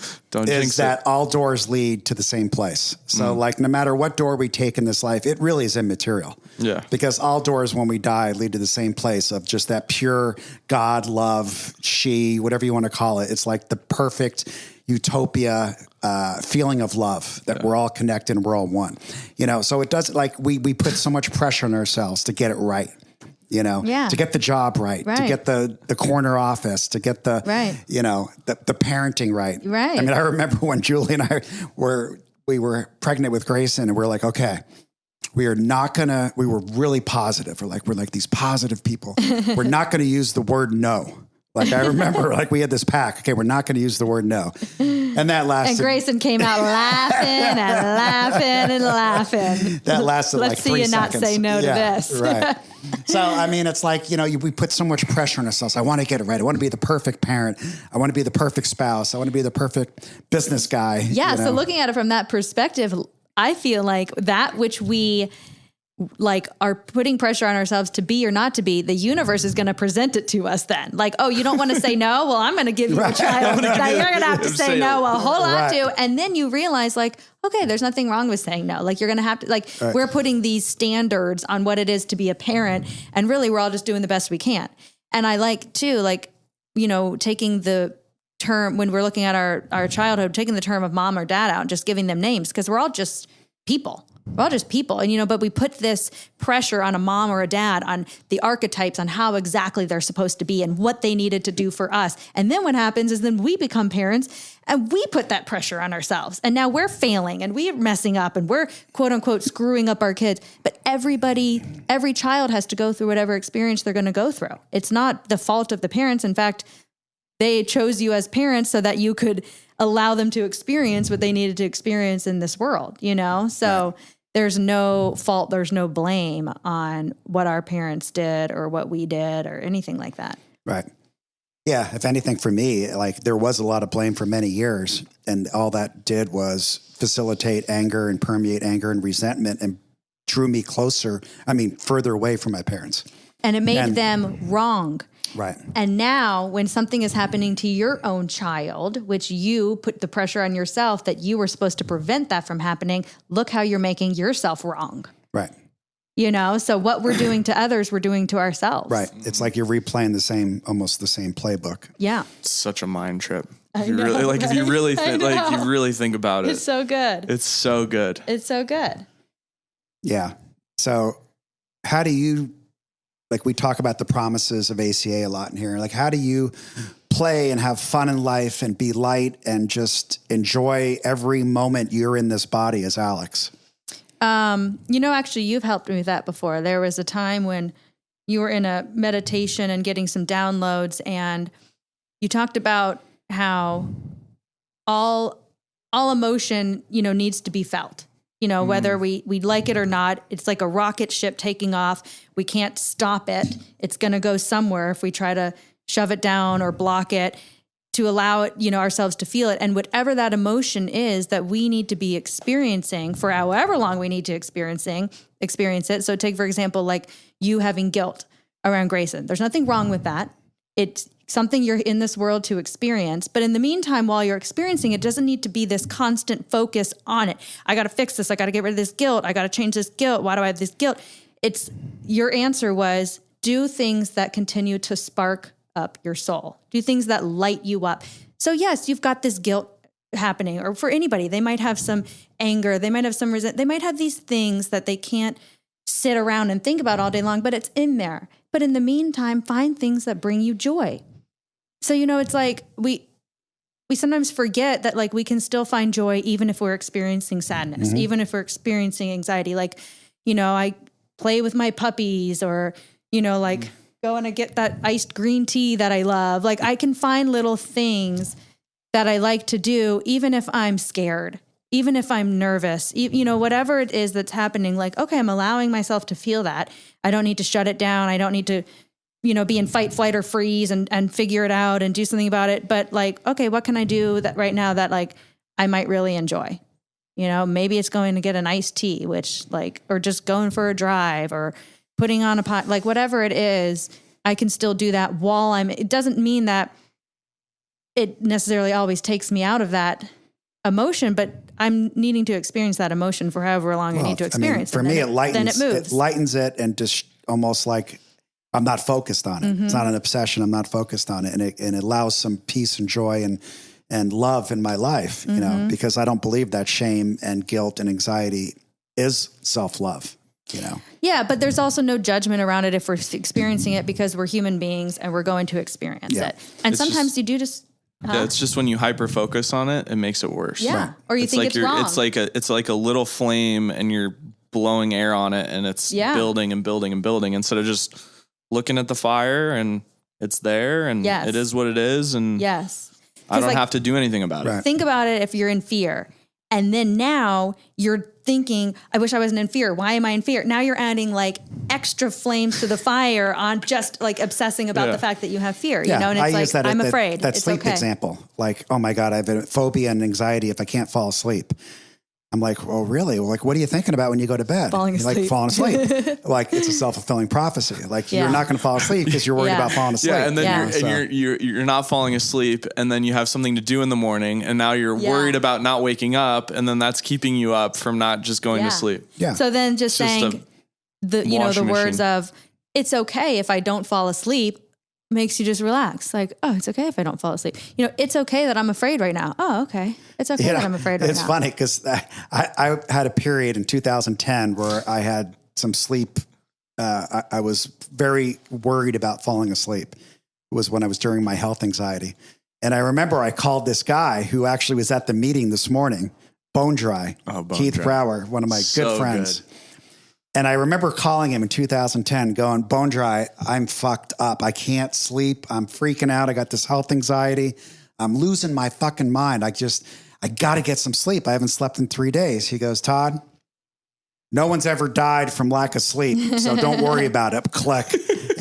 is jinx that it. all doors lead to the same place. So like no matter what door we take in this life, it really is immaterial. Yeah. Because all doors when we die lead to the same place of just that pure God, love, whatever you want to call it. It's like the perfect utopia feeling of love that we're all connected and we're all one. You know, so it does, like we put so much pressure on ourselves to get it right. You know, to get the job right, to get the corner office, to get the, you know, the parenting right. Right. I mean, I remember when Julie and I we were pregnant with Grayson, and we're like, okay, we were really positive. We're like these positive people. We're not going to use the word no. Like I remember, like we had this pack. Okay, we're not going to use the word no, and that lasted. And Grayson came out laughing and laughing and laughing. That lasted like 3 Let's see you seconds. not say no to this. Right. So I mean, it's like, you know, we put so much pressure on ourselves. I want to get it right. I want to be the perfect parent. I want to be the perfect spouse. I want to be the perfect business guy. Yeah. You know? So looking at it from that perspective, I feel like that which we like are putting pressure on ourselves to be or not to be, the universe is going to present it to us then. Like, oh, you don't want to say no? Well, I'm going to give you a child that you're going to have to say no a whole lot to. And then you realize like, okay, there's nothing wrong with saying no. Like you're going to have to, like, we're putting these standards on what it is to be a parent. And really we're all just doing the best we can. And I like too, like, you know, taking the term when we're looking at our childhood, taking the term of mom or dad out and just giving them names, because we're all just people. We're all just people. And, you know, but we put this pressure on a mom or a dad on the archetypes on how exactly they're supposed to be and what they needed to do for us. And then what happens is then we become parents and we put that pressure on ourselves. And now we're failing and we're messing up and we're quote unquote screwing up our kids. But every child has to go through whatever experience they're going to go through. It's not the fault of the parents. In fact, they chose you as parents so that you could allow them to experience what they needed to experience in this world, you know? So there's no fault, there's no blame on what our parents did or what we did or anything like that. Right. Yeah. If anything, for me, like there was a lot of blame for many years, and all that did was facilitate anger and permeate anger and resentment and drew me further away from my parents. And it made them wrong. Right. And now when something is happening to your own child, which you put the pressure on yourself that you were supposed to prevent that from happening, look how you're making yourself wrong. Right. You know, so what we're doing to others, we're doing to ourselves. Right. It's like you're replaying almost the same playbook. Yeah. It's such a mind trip. I If you know, really like, if you really I think, like, know. you really think about it, It's so good. it's so good. It's so good. Yeah. So how do you, like we talk about the promises of ACA a lot in here, like how do you play and have fun in life and be light and just enjoy every moment you're in this body as Alex? You know, actually, you've helped me with that before. There was a time when you were in a meditation and getting some downloads, and you talked about how all emotion, you know, needs to be felt. You know, whether we like it or not, it's like a rocket ship taking off. We can't stop it. It's going to go somewhere if we try to shove it down or block it, to allow it, you know, ourselves to feel it. And whatever that emotion is that we need to be experiencing for however long we need to experience it. So take, for example, like you having guilt around Grayson. There's nothing wrong with that. It's something you're in this world to experience. But in the meantime, while you're experiencing, it doesn't need to be this constant focus on it. I got to fix this. I got to get rid of this guilt. I got to change this guilt. Why do I have this guilt? your answer was do things that continue to spark up your soul. Do things that light you up. So yes, you've got this guilt happening, or for anybody, they might have some anger, they might have some resentment, they might have these things that they can't sit around and think about all day long, but it's in there. But in the meantime, find things that bring you joy. So, it's like we sometimes forget that like we can still find joy even if we're experiencing sadness, even if we're experiencing anxiety. Like, I play with my puppies, or, going to get that iced green tea that I love. Like I can find little things that I like to do, even if I'm scared, even if I'm nervous, whatever it is that's happening, like, okay, I'm allowing myself to feel that. I don't need to shut it down. I don't need to, be in fight, flight, or freeze and figure it out and do something about it. But like, okay, what can I do that right now that like I might really enjoy? Maybe it's going to get an iced tea, or just going for a drive, or putting on a pot, like whatever it is, I can still do that while it doesn't mean that it necessarily always takes me out of that emotion, but I'm needing to experience that emotion for however long I need to experience. For me, it lightens, then it moves. It lightens it, and just almost like I'm not focused on it. It's not an obsession. I'm not focused on it. And it allows some peace and joy and love in my life, because I don't believe that shame and guilt and anxiety is self-love. Yeah, but there's also no judgment around it if we're experiencing it, because we're human beings and we're going to experience it. And sometimes you do just. Yeah, it's just when you hyper focus on it, it makes it worse. Yeah, right. Or you think it's wrong. It's like a little flame, and you're blowing air on it, and it's building and building and building, instead of just looking at the fire and it's there and it is what it is, and I don't have to do anything about it. Think about it if you're in fear. And then now you're thinking, I wish I wasn't in fear. Why am I in fear? Now you're adding like extra flames to the fire on just like obsessing about the fact that you have fear, and it's like, I'm afraid. That sleep example, like, oh my God, I have a phobia and anxiety if I can't fall asleep. I'm like, well, really? Well, like, what are you thinking about when you go to bed? Falling asleep. Like falling asleep. Like it's a self-fulfilling prophecy. Like you're not going to fall asleep because you're worried about falling asleep. Yeah, and then you're not falling asleep, and then you have something to do in the morning, and now you're worried about not waking up, and then that's keeping you up from not just going to sleep. Yeah. So then just saying the words of, it's okay if I don't fall asleep, makes you just relax. Like, oh, it's okay if I don't fall asleep. It's okay that I'm afraid right now. Oh, okay. It's okay that I'm afraid right now. It's funny because I had a period in 2010 where I had some sleep. I was very worried about falling asleep. It was when I was during my health anxiety. And I remember I called this guy who actually was at the meeting this morning, Bone Dry, Keith Brower, one of my good friends. Good. And I remember calling him in 2010 going, Bone Dry, I'm fucked up. I can't sleep. I'm freaking out. I got this health anxiety. I'm losing my fucking mind. I got to get some sleep. I haven't slept in 3 days. He goes, Todd, no one's ever died from lack of sleep. So don't worry about it. Click,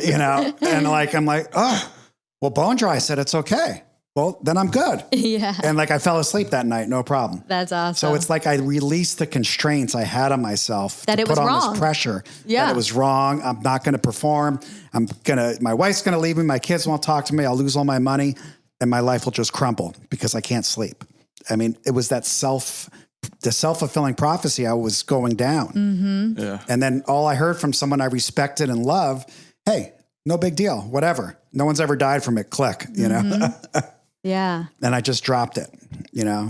and like, I'm like, oh, well, Bone Dry said it's okay. Well, then I'm good. Yeah. And like I fell asleep that night, no problem. That's awesome. So it's like I released the constraints I had on myself that to it put was on wrong. This pressure. Yeah. That it was wrong. I'm not going to perform. My wife's going to leave me. My kids won't talk to me. I'll lose all my money and my life will just crumble because I can't sleep. I mean, it was that the self-fulfilling prophecy. I was going down. Mm-hmm. Yeah. And then all I heard from someone I respected and loved, hey, no big deal. Whatever. No one's ever died from it. Click, Mm-hmm. Yeah. And I just dropped it,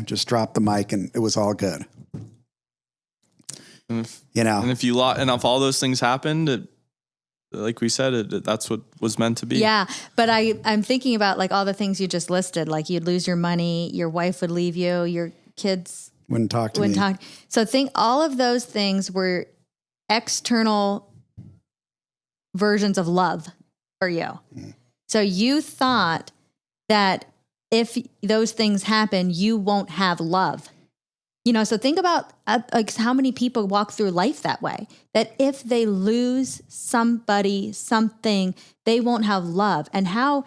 just dropped the mic and it was all good. And if all those things happened, like we said, that's what was meant to be. Yeah. But I'm thinking about like all the things you just listed, like you'd lose your money, your wife would leave you, your kids wouldn't talk to me. So think all of those things were external versions of love for you. Mm. So you thought that if those things happen, you won't have love. So think about like how many people walk through life that way, that if they lose somebody, something, they won't have love. And how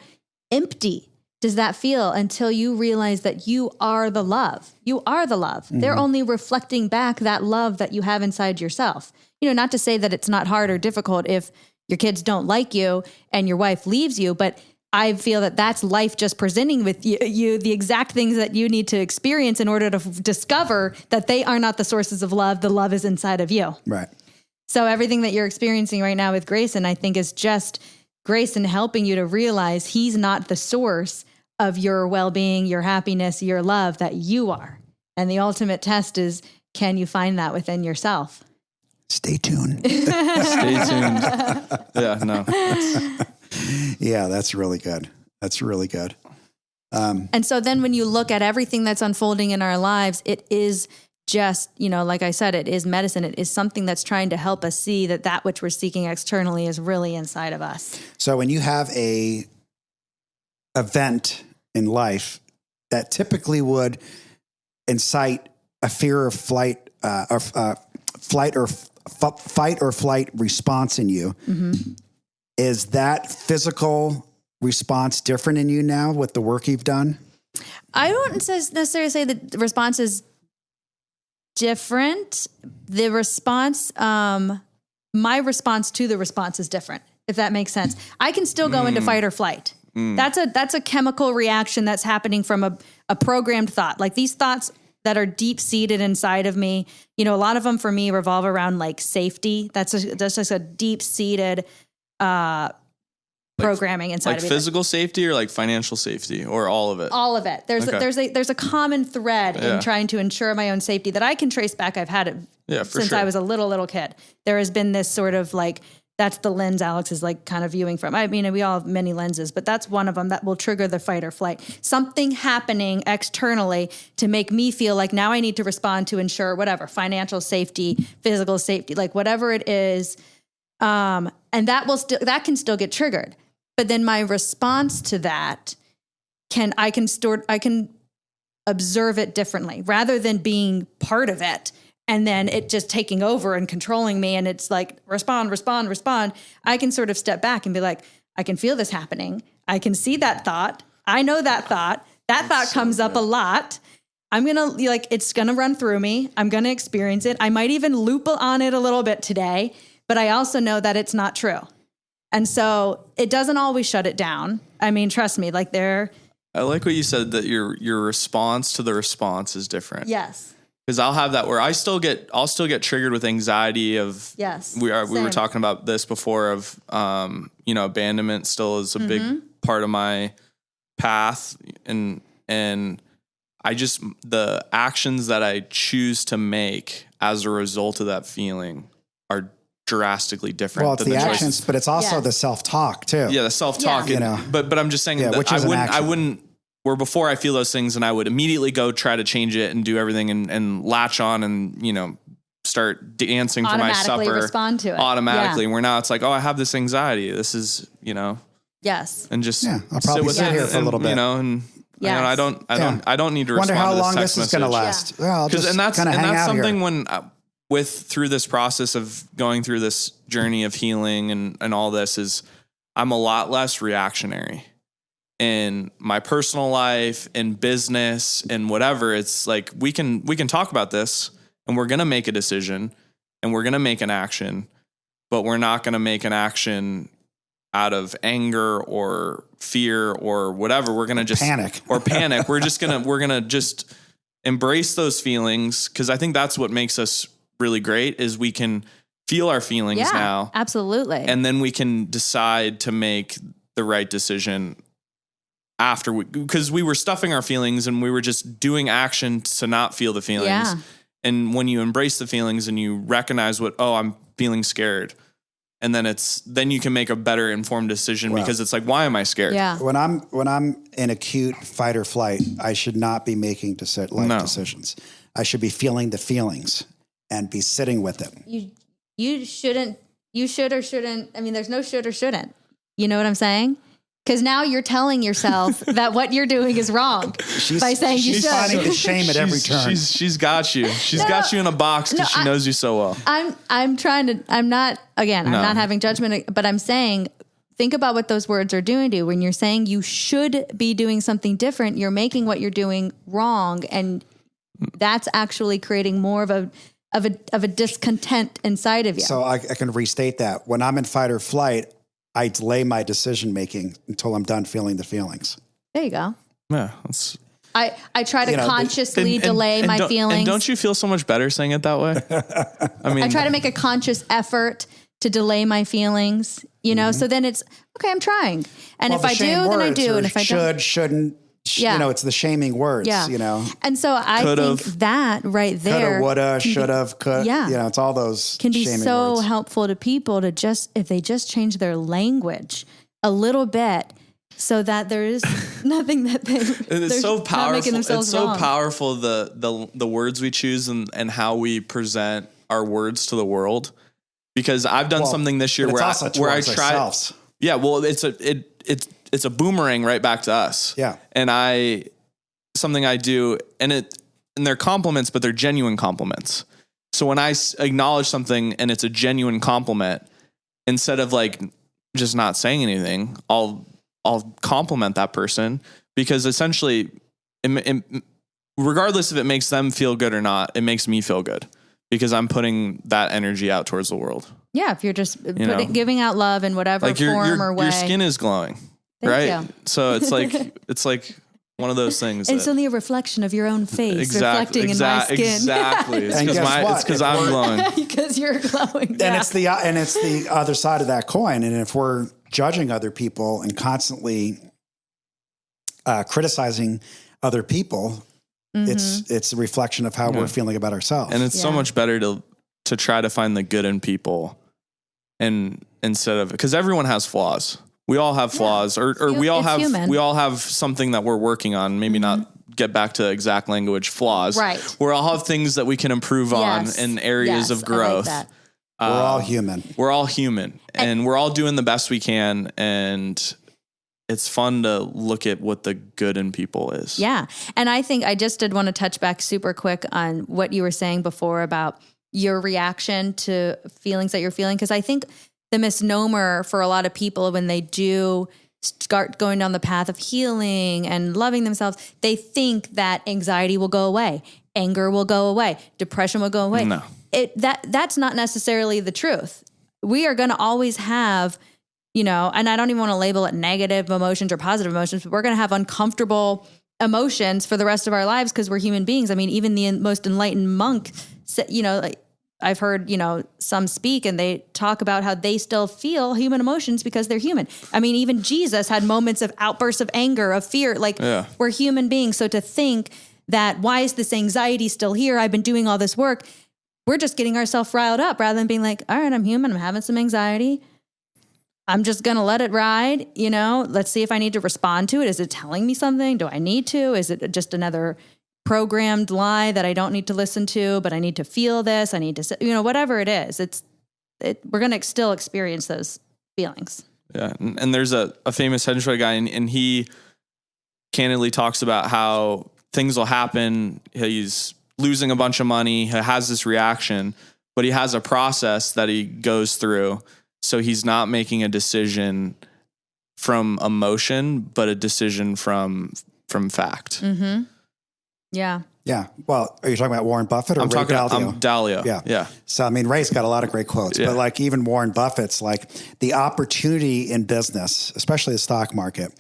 empty does that feel until you realize that you are the love? You are the love. Mm-hmm. They're only reflecting back that love that you have inside yourself. Not to say that it's not hard or difficult if your kids don't like you and your wife leaves you, but I feel that that's life just presenting with you the exact things that you need to experience in order to discover that they are not the sources of love. The love is inside of you. Right. So everything that you're experiencing right now with Grayson, I think, is just Grayson helping you to realize he's not the source of your well-being, your happiness, your love, that you are. And the ultimate test is, can you find that within yourself? Stay tuned. Stay tuned. Yeah, no. Yeah, that's really good. That's really good. And so then when you look at everything that's unfolding in our lives, it is just, like I said, it is medicine. It is something that's trying to help us see that which we're seeking externally is really inside of us. So when you have a event in life that typically would incite a fear of flight, or fight or flight response in you, is that physical response different in you now with the work you've done? I don't necessarily say that the response is different. The response, my response to the response is different, if that makes sense. I can still go into fight or flight. That's a chemical reaction that's happening from a programmed thought. Like these thoughts that are deep seated inside of me, a lot of them for me revolve around like safety. That's just a deep seated programming inside like of me. Physical safety or like financial safety or all of it? All of it. There's a common thread in trying to ensure my own safety that I can trace back. I've had it since I was a little kid. There has been this sort of like, that's the lens Alex is like kind of viewing from. I mean, we all have many lenses, but that's one of them that will trigger the fight or flight. Something happening externally to make me feel like now I need to respond to ensure whatever, financial safety, physical safety, like whatever it is. And that can still get triggered. But then my response to that I can observe it differently rather than being part of it. And then it just taking over and controlling me. And it's like, respond. I can sort of step back and be like, I can feel this happening. I can see that thought. I know that thought. That thought comes up a lot. I'm going to it's going to run through me. I'm going to experience it. I might even loop on it a little bit today, but I also know that it's not true. And so it doesn't always shut it down. I mean, trust me, I like what you said, that your response to the response is different. Yes. Because I'll have that where I'll still get triggered with anxiety of, yes, we were talking about this before of, abandonment still is a big part of my path. And the actions that I choose to make as a result of that feeling are drastically different. Well, it's the actions, but it's also the self-talk too. Yeah. The self-talk. Yeah. But I'm just saying that I wouldn't, where before I feel those things and I would immediately go try to change it and do everything and latch on and, start dancing for my supper. Respond to it. Automatically. Where now it's like, oh, I have this anxiety. This is, Yes. And just I'll probably sit here for a little bit. I don't need to wonder respond how to this long text this is going to last. Yeah. Well, and that's something here. When through this process of going through this journey of healing and all this is I'm a lot less reactionary in my personal life, in business, and whatever. It's like we can talk about this and we're going to make a decision and we're going to make an action, but we're not going to make an action out of anger or fear or whatever. We're going to just panic. We're going to just embrace those feelings. Cause I think that's what makes us really great is we can feel our feelings now. Absolutely. And then we can decide to make the right decision after because we were stuffing our feelings and we were just doing action to not feel the feelings. Yeah. And when you embrace the feelings and you recognize I'm feeling scared. And then you can make a better informed decision because it's like, why am I scared? Yeah. When I'm in acute fight or flight, I should not be making decisions. I should be feeling the feelings and be sitting with it. You should or shouldn't. I mean, there's no should or shouldn't. You know what I'm saying? Because now you're telling yourself that what you're doing is wrong by saying you should. She's finding the shame at every turn. She's got you. She's got you in a box because she knows you so well. I'm not having judgment, but I'm saying, think about what those words are doing to you. When you're saying you should be doing something different, you're making what you're doing wrong. And that's actually creating more of a discontent inside of you. So I can restate that. When I'm in fight or flight, I delay my decision making until I'm done feeling the feelings. There you go. Yeah, I try to consciously delay my feelings. And don't you feel so much better saying it that way? I mean, I try to make a conscious effort to delay my feelings, so then it's okay, I'm trying. And if I do, then I do. And if I don't, shouldn't, it's the shaming words, And so I think that right there, coulda, woulda, should've, could, it's all those can be shaming so words. helpful to people to if they just change their language a little bit, so that there is nothing that it's so powerful. It's so wrong. powerful the words we choose and how we present our words to the world. Because I've done something this year where I tried. Ourselves. Yeah, well, it's a boomerang right back to us. Yeah, and something I do, and they're compliments, but they're genuine compliments. So when I acknowledge something and it's a genuine compliment, instead of like just not saying anything, I'll compliment that person, because essentially, regardless if it makes them feel good or not, it makes me feel good. Because I'm putting that energy out towards the world. Yeah, if you're just giving out love in whatever form or way. Your skin is glowing, right? You. So it's like one of those things. It's only a reflection of your own face reflecting in my skin. Exactly. It's because I'm glowing. Because you're glowing. And it's the other side of that coin. And if we're judging other people and constantly criticizing other people, it's a reflection of how we're feeling about ourselves. And it's so much better to try to find the good in people, and instead of, because everyone has flaws. We all have flaws, or we all have something that we're working on. Maybe not get back to exact language flaws. Right. We all have things that we can improve on in areas of growth. I like that. We're all human. We're all human, and we're all doing the best we can. And it's fun to look at what the good in people is. Yeah. And I think I just did want to touch back super quick on what you were saying before about your reaction to feelings that you're feeling. Because I think the misnomer for a lot of people when they do start going down the path of healing and loving themselves, they think that anxiety will go away, anger will go away, depression will go away. No. That's not necessarily the truth. We are going to always have, and I don't even want to label it negative emotions or positive emotions, but we're going to have uncomfortable emotions for the rest of our lives because we're human beings. I mean, even the most enlightened monk, I've heard, some speak and they talk about how they still feel human emotions because they're human. I mean, even Jesus had moments of outbursts of anger, of fear, we're human beings. So to think that, why is this anxiety still here? I've been doing all this work. We're just getting ourselves riled up rather than being like, all right, I'm human. I'm having some anxiety. I'm just going to let it ride. Let's see if I need to respond to it. Is it telling me something? Do I need to? Is it just another programmed lie that I don't need to listen to, but I need to feel this? I need to, whatever it is, we're going to still experience those feelings. Yeah. And there's a famous hedge fund guy and he candidly talks about how things will happen. He's losing a bunch of money. He has this reaction, but he has a process that he goes through. So he's not making a decision from emotion, but a decision from fact. Mm-hmm. Yeah. Yeah. Well, are you talking about Warren Buffett or Ray Dalio? Dalio. Yeah. So, I mean, Ray's got a lot of great quotes, but like even Warren Buffett's like the opportunity in business, especially the stock market,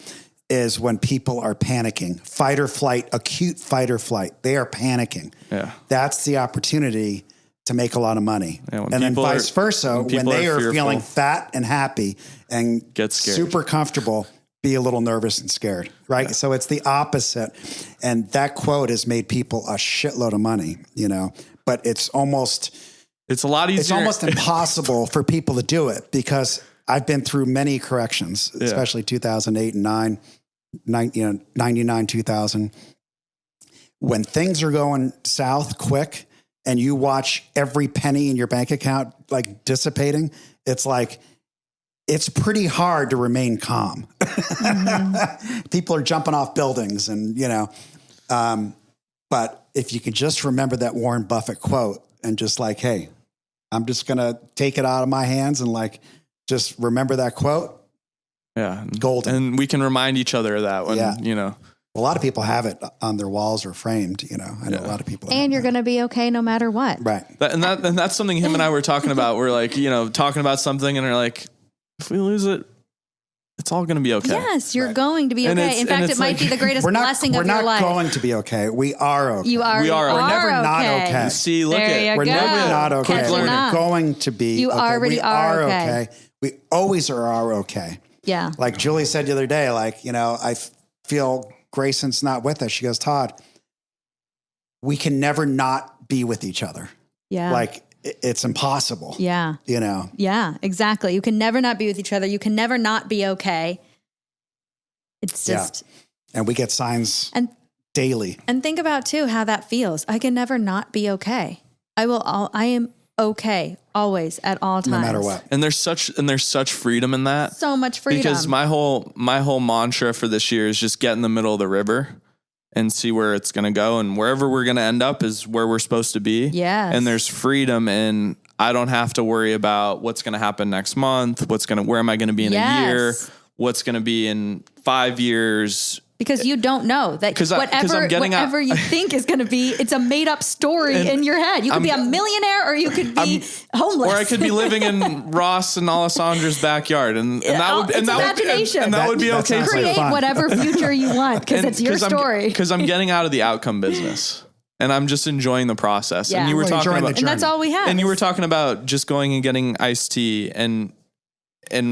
is when people are panicking, fight or flight, acute fight or flight. They are panicking. Yeah. That's the opportunity to make a lot of money. Yeah, and then vice versa, when they are feeling fat and happy and get scared, super comfortable, be a little nervous and scared, right? Yeah. So it's the opposite. And that quote has made people a shitload of money, but it's a lot easier. It's almost impossible for people to do it because I've been through many corrections, especially 2008 and 99, 2000. When things are going south quick and you watch every penny in your bank account like dissipating, it's like, it's pretty hard to remain calm. Mm-hmm. People are jumping off buildings and, but if you could just remember that Warren Buffett quote and just like, hey, I'm just going to take it out of my hands and like, just remember that quote. Yeah. Golden. And we can remind each other of that when, a lot of people have it on their walls or framed, I know a lot of people. And you're going to be okay no matter what. Right. And that's something him and I were talking about. We're like, talking about something and they're like, if we lose it, it's all going to be okay. Yes, you're going to be And okay. it's- In and fact, it's it might like- be the greatest blessing of your We're life. not going to be okay. We are okay. You are. We are. We're never not okay. See, look There you at We're go. never not okay. Catching We're up. going to be You okay. already we are okay. We always are okay. Yeah. Like Julie said the other day, like, I feel Grayson's not with us. She goes, Todd, we can never not be with each other. Yeah. Like it's impossible. Yeah. Yeah, exactly. You can never not be with each other. You can never not be okay. It's just, And we get signs and daily. and think about too how that feels. I can never not be okay. I am okay always at all times. No matter what. And there's such freedom in that. So much freedom. Because my whole mantra for this year is just get in the middle of the river and see where it's going to go, and wherever we're going to end up is where we're supposed to be. Yes. And there's freedom, and I don't have to worry about what's going to happen next month, where am I going to be in a year, what's going to be in 5 years. Because you don't know that 'Cause I'm getting whatever you think is going to be, it's a made up story in your head. You could be a millionaire or you could be homeless. Or I could be living in Ross and Alessandra's backyard, and that would It's imagination. and that would be That okay sounds too. like create fun. whatever future you want because it's your story. Because I'm getting out of the outcome business, and I'm just enjoying the process. Yeah. And you were Well, talking enjoying the about, And that's all we have. and you were talking about just going and getting iced tea and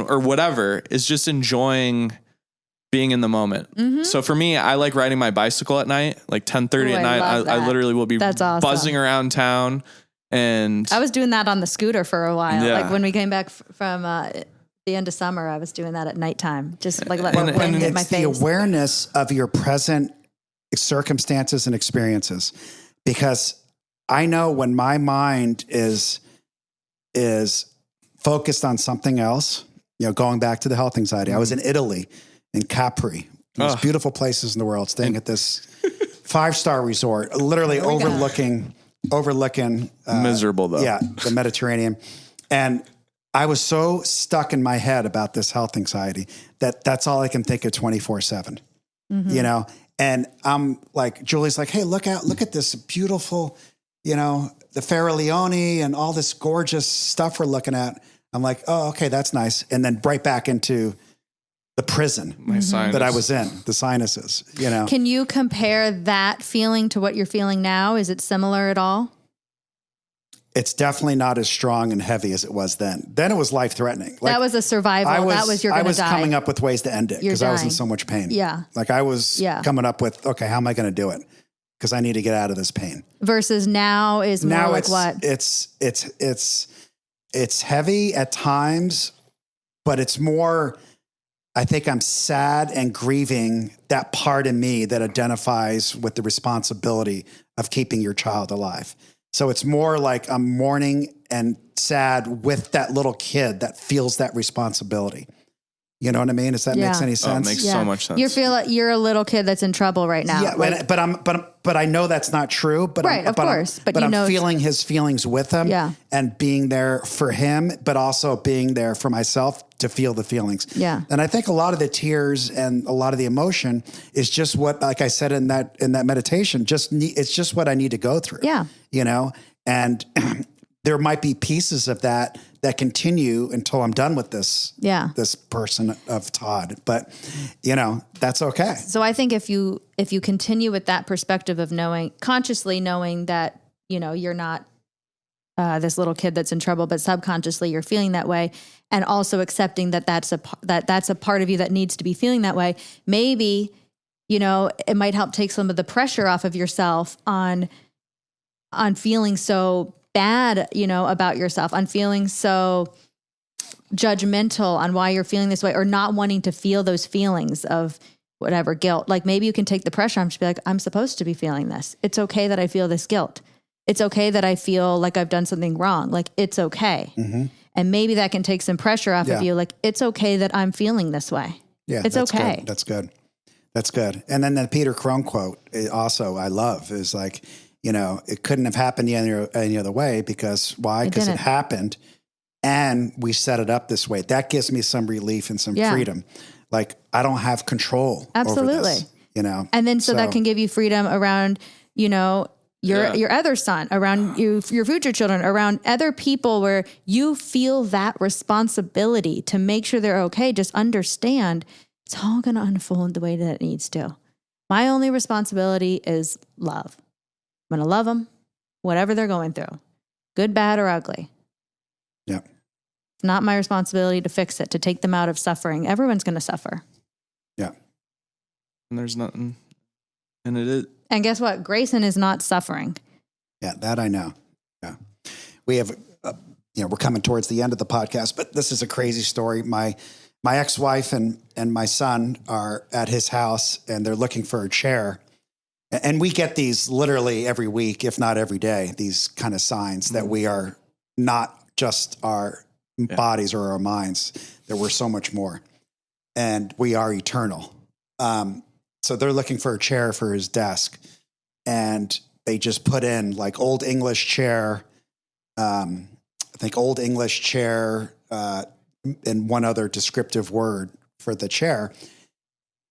or whatever, is just enjoying being in the moment. Mm-hmm. So for me, I like riding my bicycle at night, like 10:30 Ooh, at I night. love I that. literally will be That's awesome. buzzing around town. And I was doing that on the scooter for a while. Yeah. Like when we came back from the end of summer, I was doing that at nighttime, just like letting the And wind hit It's my the face. awareness of your present circumstances and experiences. Because I know when my mind is focused on something else, going back to the health anxiety. I was in Italy, in Capri, most beautiful places in the world, staying at this 5-star resort, literally overlooking miserable though. Yeah, the Mediterranean. And I was so stuck in my head about this health anxiety that's all I can think of 24/7, and I'm like, Julie's like, hey, look at this beautiful, the Faralleone and all this gorgeous stuff we're looking at. I'm like, oh, okay, that's nice. And then right back into the prison that I was in, the sinuses, Can you compare that feeling to what you're feeling now? Is it similar at all? It's definitely not as strong and heavy as it was then. Then it was life-threatening. Like, That was a survival. That was you're I going to was die. coming up with ways to end it You're because I was in dying. so much pain. Yeah. Like I was coming up with, okay, how am I going to do it? Because I need to get out of this pain. Versus now is more like it's, what? It's heavy at times, but it's more, I think I'm sad and grieving that part of me that identifies with the responsibility of keeping your child alive. So it's more like I'm mourning and sad with that little kid that feels that responsibility. You know what I mean? Does that makes any sense? It makes so much sense. You feel like you're a little kid that's in trouble right now. Yeah, Like, but I know that's not true. But Right, of course. But you I'm know- feeling his feelings with him, Yeah. and being there for him, but also being there for myself to feel the feelings. Yeah. And I think a lot of the tears and a lot of the emotion is just what, like I said in that meditation, it's just what I need to go through. Yeah. And there might be pieces of that continue until I'm done with this. Yeah. This person of Todd, but that's okay. So I think if you continue with that perspective of consciously knowing that, you're not this little kid that's in trouble, but subconsciously you're feeling that way, and also accepting that that's a part of you that needs to be feeling that way, maybe, it might help take some of the pressure off of yourself on feeling so bad, about yourself, on feeling so judgmental on why you're feeling this way, or not wanting to feel those feelings of whatever guilt. Like maybe you can take the pressure. I'm just be like, I'm supposed to be feeling this. It's okay that I feel this guilt. It's okay that I feel like I've done something wrong. Like it's okay. Mm-hmm. And maybe that can take some pressure off of you. Like it's okay that I'm feeling this way. Yeah, it's that's okay. Good. That's good. And then the Peter Crone quote also I love is like, it couldn't have happened any other way because why? Because it happened and we set it up this way. That gives me some relief and some freedom. Like I don't have control over Absolutely. this, And then so that can give you freedom around, your other son, around your future children, around other people where you feel that responsibility to make sure they're okay. Just understand it's all going to unfold the way that it needs to. My only responsibility is love. I'm going to love them, whatever they're going through, good, bad, or ugly. Yeah. It's not my responsibility to fix it, to take them out of suffering. Everyone's going to suffer. Yeah. And there's nothing, and it is. And guess what? Grayson is not suffering. Yeah, that I know. Yeah. We have, we're coming towards the end of the podcast, but this is a crazy story. My ex-wife and my son are at his house and they're looking for a chair. And we get these literally every week, if not every day, these kind of signs that we are not just our bodies or our minds, that we're so much more. And we are eternal. So they're looking for a chair for his desk. And they just put in like Old English chair, I think Old English chair, and one other descriptive word for the chair.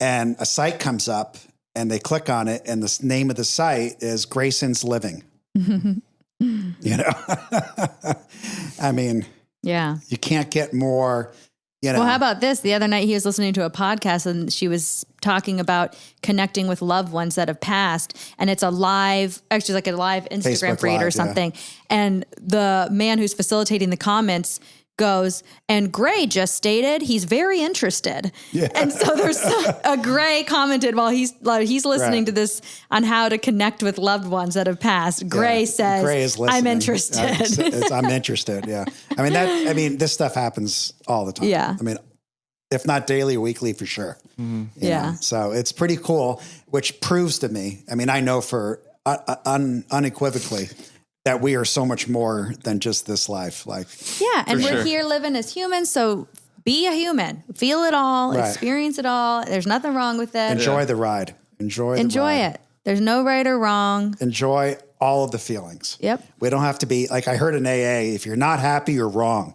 And a site comes up and they click on it. And the name of the site is Grayson's Living. I mean, yeah, you can't get more, Well, how about this? The other night he was listening to a podcast and she was talking about connecting with loved ones that have passed. And it's a live Instagram Facebook read or Live, something. Yeah. And the man who's facilitating the comments goes, and Gray just stated he's very interested. Yeah. And so there's a Gray commented while he's listening to this on how to connect with loved ones that have passed. Gray says, Gray is listening. I'm interested. I'm interested. Yeah. This stuff happens all the time. Yeah. I mean, if not daily, weekly for sure. Mm-hmm. You know? So it's pretty cool, which proves to me, I know for unequivocally that we are so much more than just this life. And we're here living as humans. So be a human, feel it all, experience it all. There's nothing wrong with it. Enjoy the ride. Enjoy it. There's no right or wrong. Enjoy all of the feelings. Yep. We don't have to be like, I heard in AA, if you're not happy, you're wrong.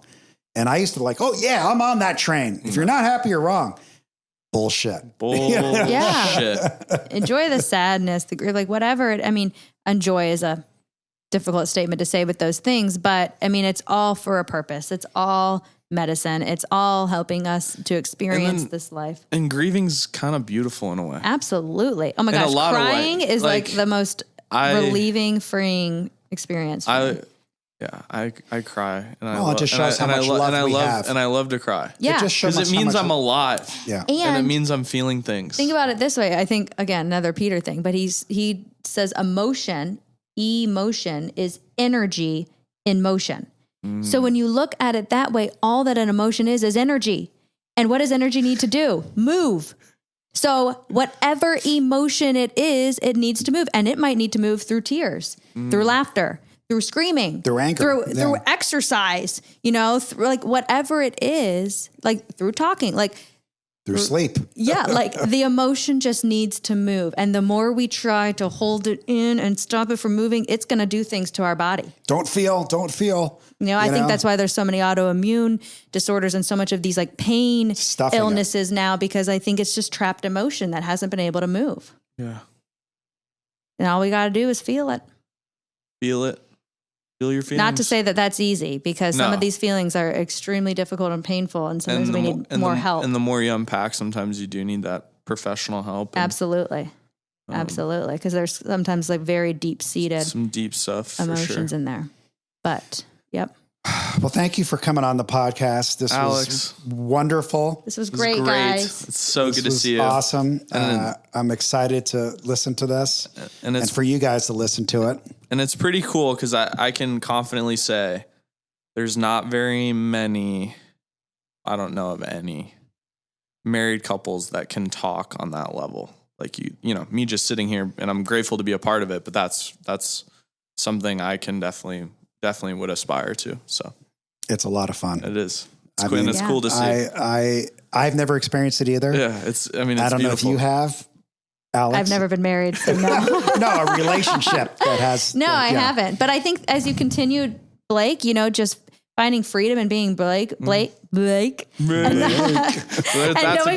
And I used to be like, oh yeah, I'm on that train. If you're not happy, you're wrong. Bullshit. Yeah. Enjoy the sadness, the grief, like whatever. Enjoy is a difficult statement to say with those things, but it's all for a purpose. It's all medicine. It's all helping us to experience this life. And grieving's kind of beautiful in a way. Absolutely. Oh my gosh. Crying is like the most relieving, freeing experience. I cry, and it just shows how much love we have. And I love to cry. Yeah, because it means I'm alive. Yeah, and it means I'm feeling things. Think about it this way. I think again, another Peter thing, but he says emotion is energy in motion. So when you look at it that way, all that an emotion is energy. And what does energy need to do? Move. So whatever emotion it is, it needs to move, and it might need to move through tears, through laughter, through screaming, through anger, through exercise, through like whatever it is, like through talking, like through sleep. Yeah. Like the emotion just needs to move. And the more we try to hold it in and stop it from moving, it's going to do things to our body. Don't feel. I think that's why there's so many autoimmune disorders and so much of these like pain illnesses now, because I think it's just trapped emotion that hasn't been able to move. Yeah. And all we got to do is feel it. Feel it. Feel your feelings. Not to say that that's easy, because some of these feelings are extremely difficult and painful, and sometimes we need more help. And the more you unpack, sometimes you do need that professional help. Absolutely. Absolutely. Because there's sometimes like very deep-seated some deep stuff emotions in there. But, yep. Well, thank you for coming on the podcast. This was wonderful. This was great, guys. It's so good to see you. Awesome. I'm excited to listen to this and for you guys to listen to it. And it's pretty cool because I can confidently say there's not very many, I don't know of any, married couples that can talk on that level. Like me just sitting here, and I'm grateful to be a part of it, but that's something I can definitely would aspire to. So it's a lot of fun. It is. It's cool to see. I've never experienced it either. Yeah. It's I don't beautiful. know if you have, Alex. I've never been married, so no. No, a relationship that has. No, I haven't. But I think as you continued, Blake, just finding freedom and being Blake, and knowing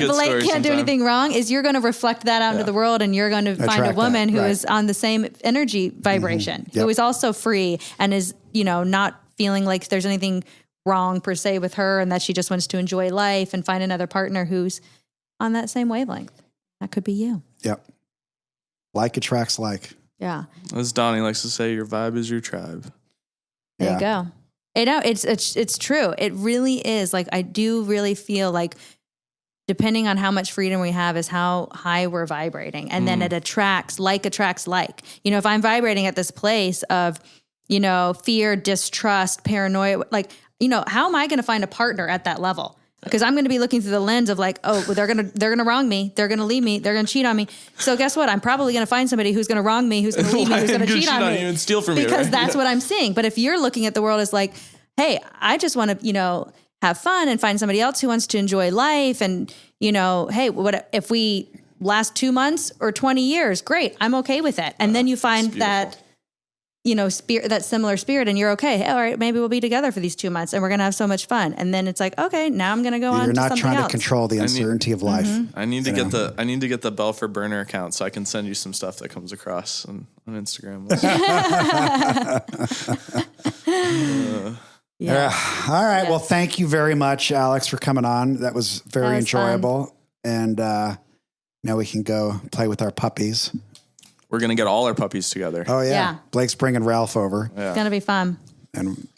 Blake can't do anything wrong is you're going to reflect that out into the world, and you're going to find a woman who is on the same energy vibration, who is also free and is, not feeling like there's anything wrong per se with her, and that she just wants to enjoy life and find another partner who's on that same wavelength. That could be you. Yep. Like attracts like. Yeah. As Donnie likes to say, your vibe is your tribe. There you go. It's true. It really is. Like, I do really feel like depending on how much freedom we have is how high we're vibrating. And then it attracts like. If I'm vibrating at this place of, fear, distrust, paranoia, like, how am I going to find a partner at that level? Because I'm going to be looking through the lens of like, oh, well, they're going to wrong me. They're going to leave me. They're going to cheat on me. So guess what? I'm probably going to find somebody who's going to wrong me, who's going to leave me, who's going to cheat on me. You and steal from because me, right? that's what I'm seeing. But if you're looking at the world as like, hey, I just want to, have fun and find somebody else who wants to enjoy life. And, hey, what if we last 2 months or 20 years? Great. I'm okay with it. And then you find that, spirit, that similar spirit, and you're okay. Hey, all right, maybe we'll be together for these 2 months and we're going to have so much fun. And then it's like, okay, now I'm going to go on to something else. You're not trying to control the uncertainty of life. I need to get the Belfer burner account so I can send you some stuff that comes across on Instagram. All right. Well, thank you very much, Alex, for coming on. That was very enjoyable. Fun. And now we can go play with our puppies. We're going to get all our puppies together. Oh, yeah. Blake's bringing Ralph over. Yeah. It's going to be fun. And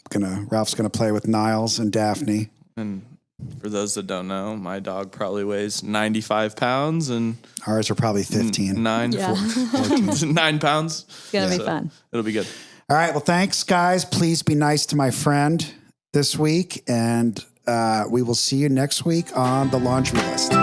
Ralph's going to play with Niles and Daphne. And for those that don't know, my dog probably weighs 95 pounds. And ours are probably 15. 9 pounds. It's going to be fun. It'll be good. All right. Well, thanks, guys. Please be nice to my friend this week. And we will see you next week on The Laundry List.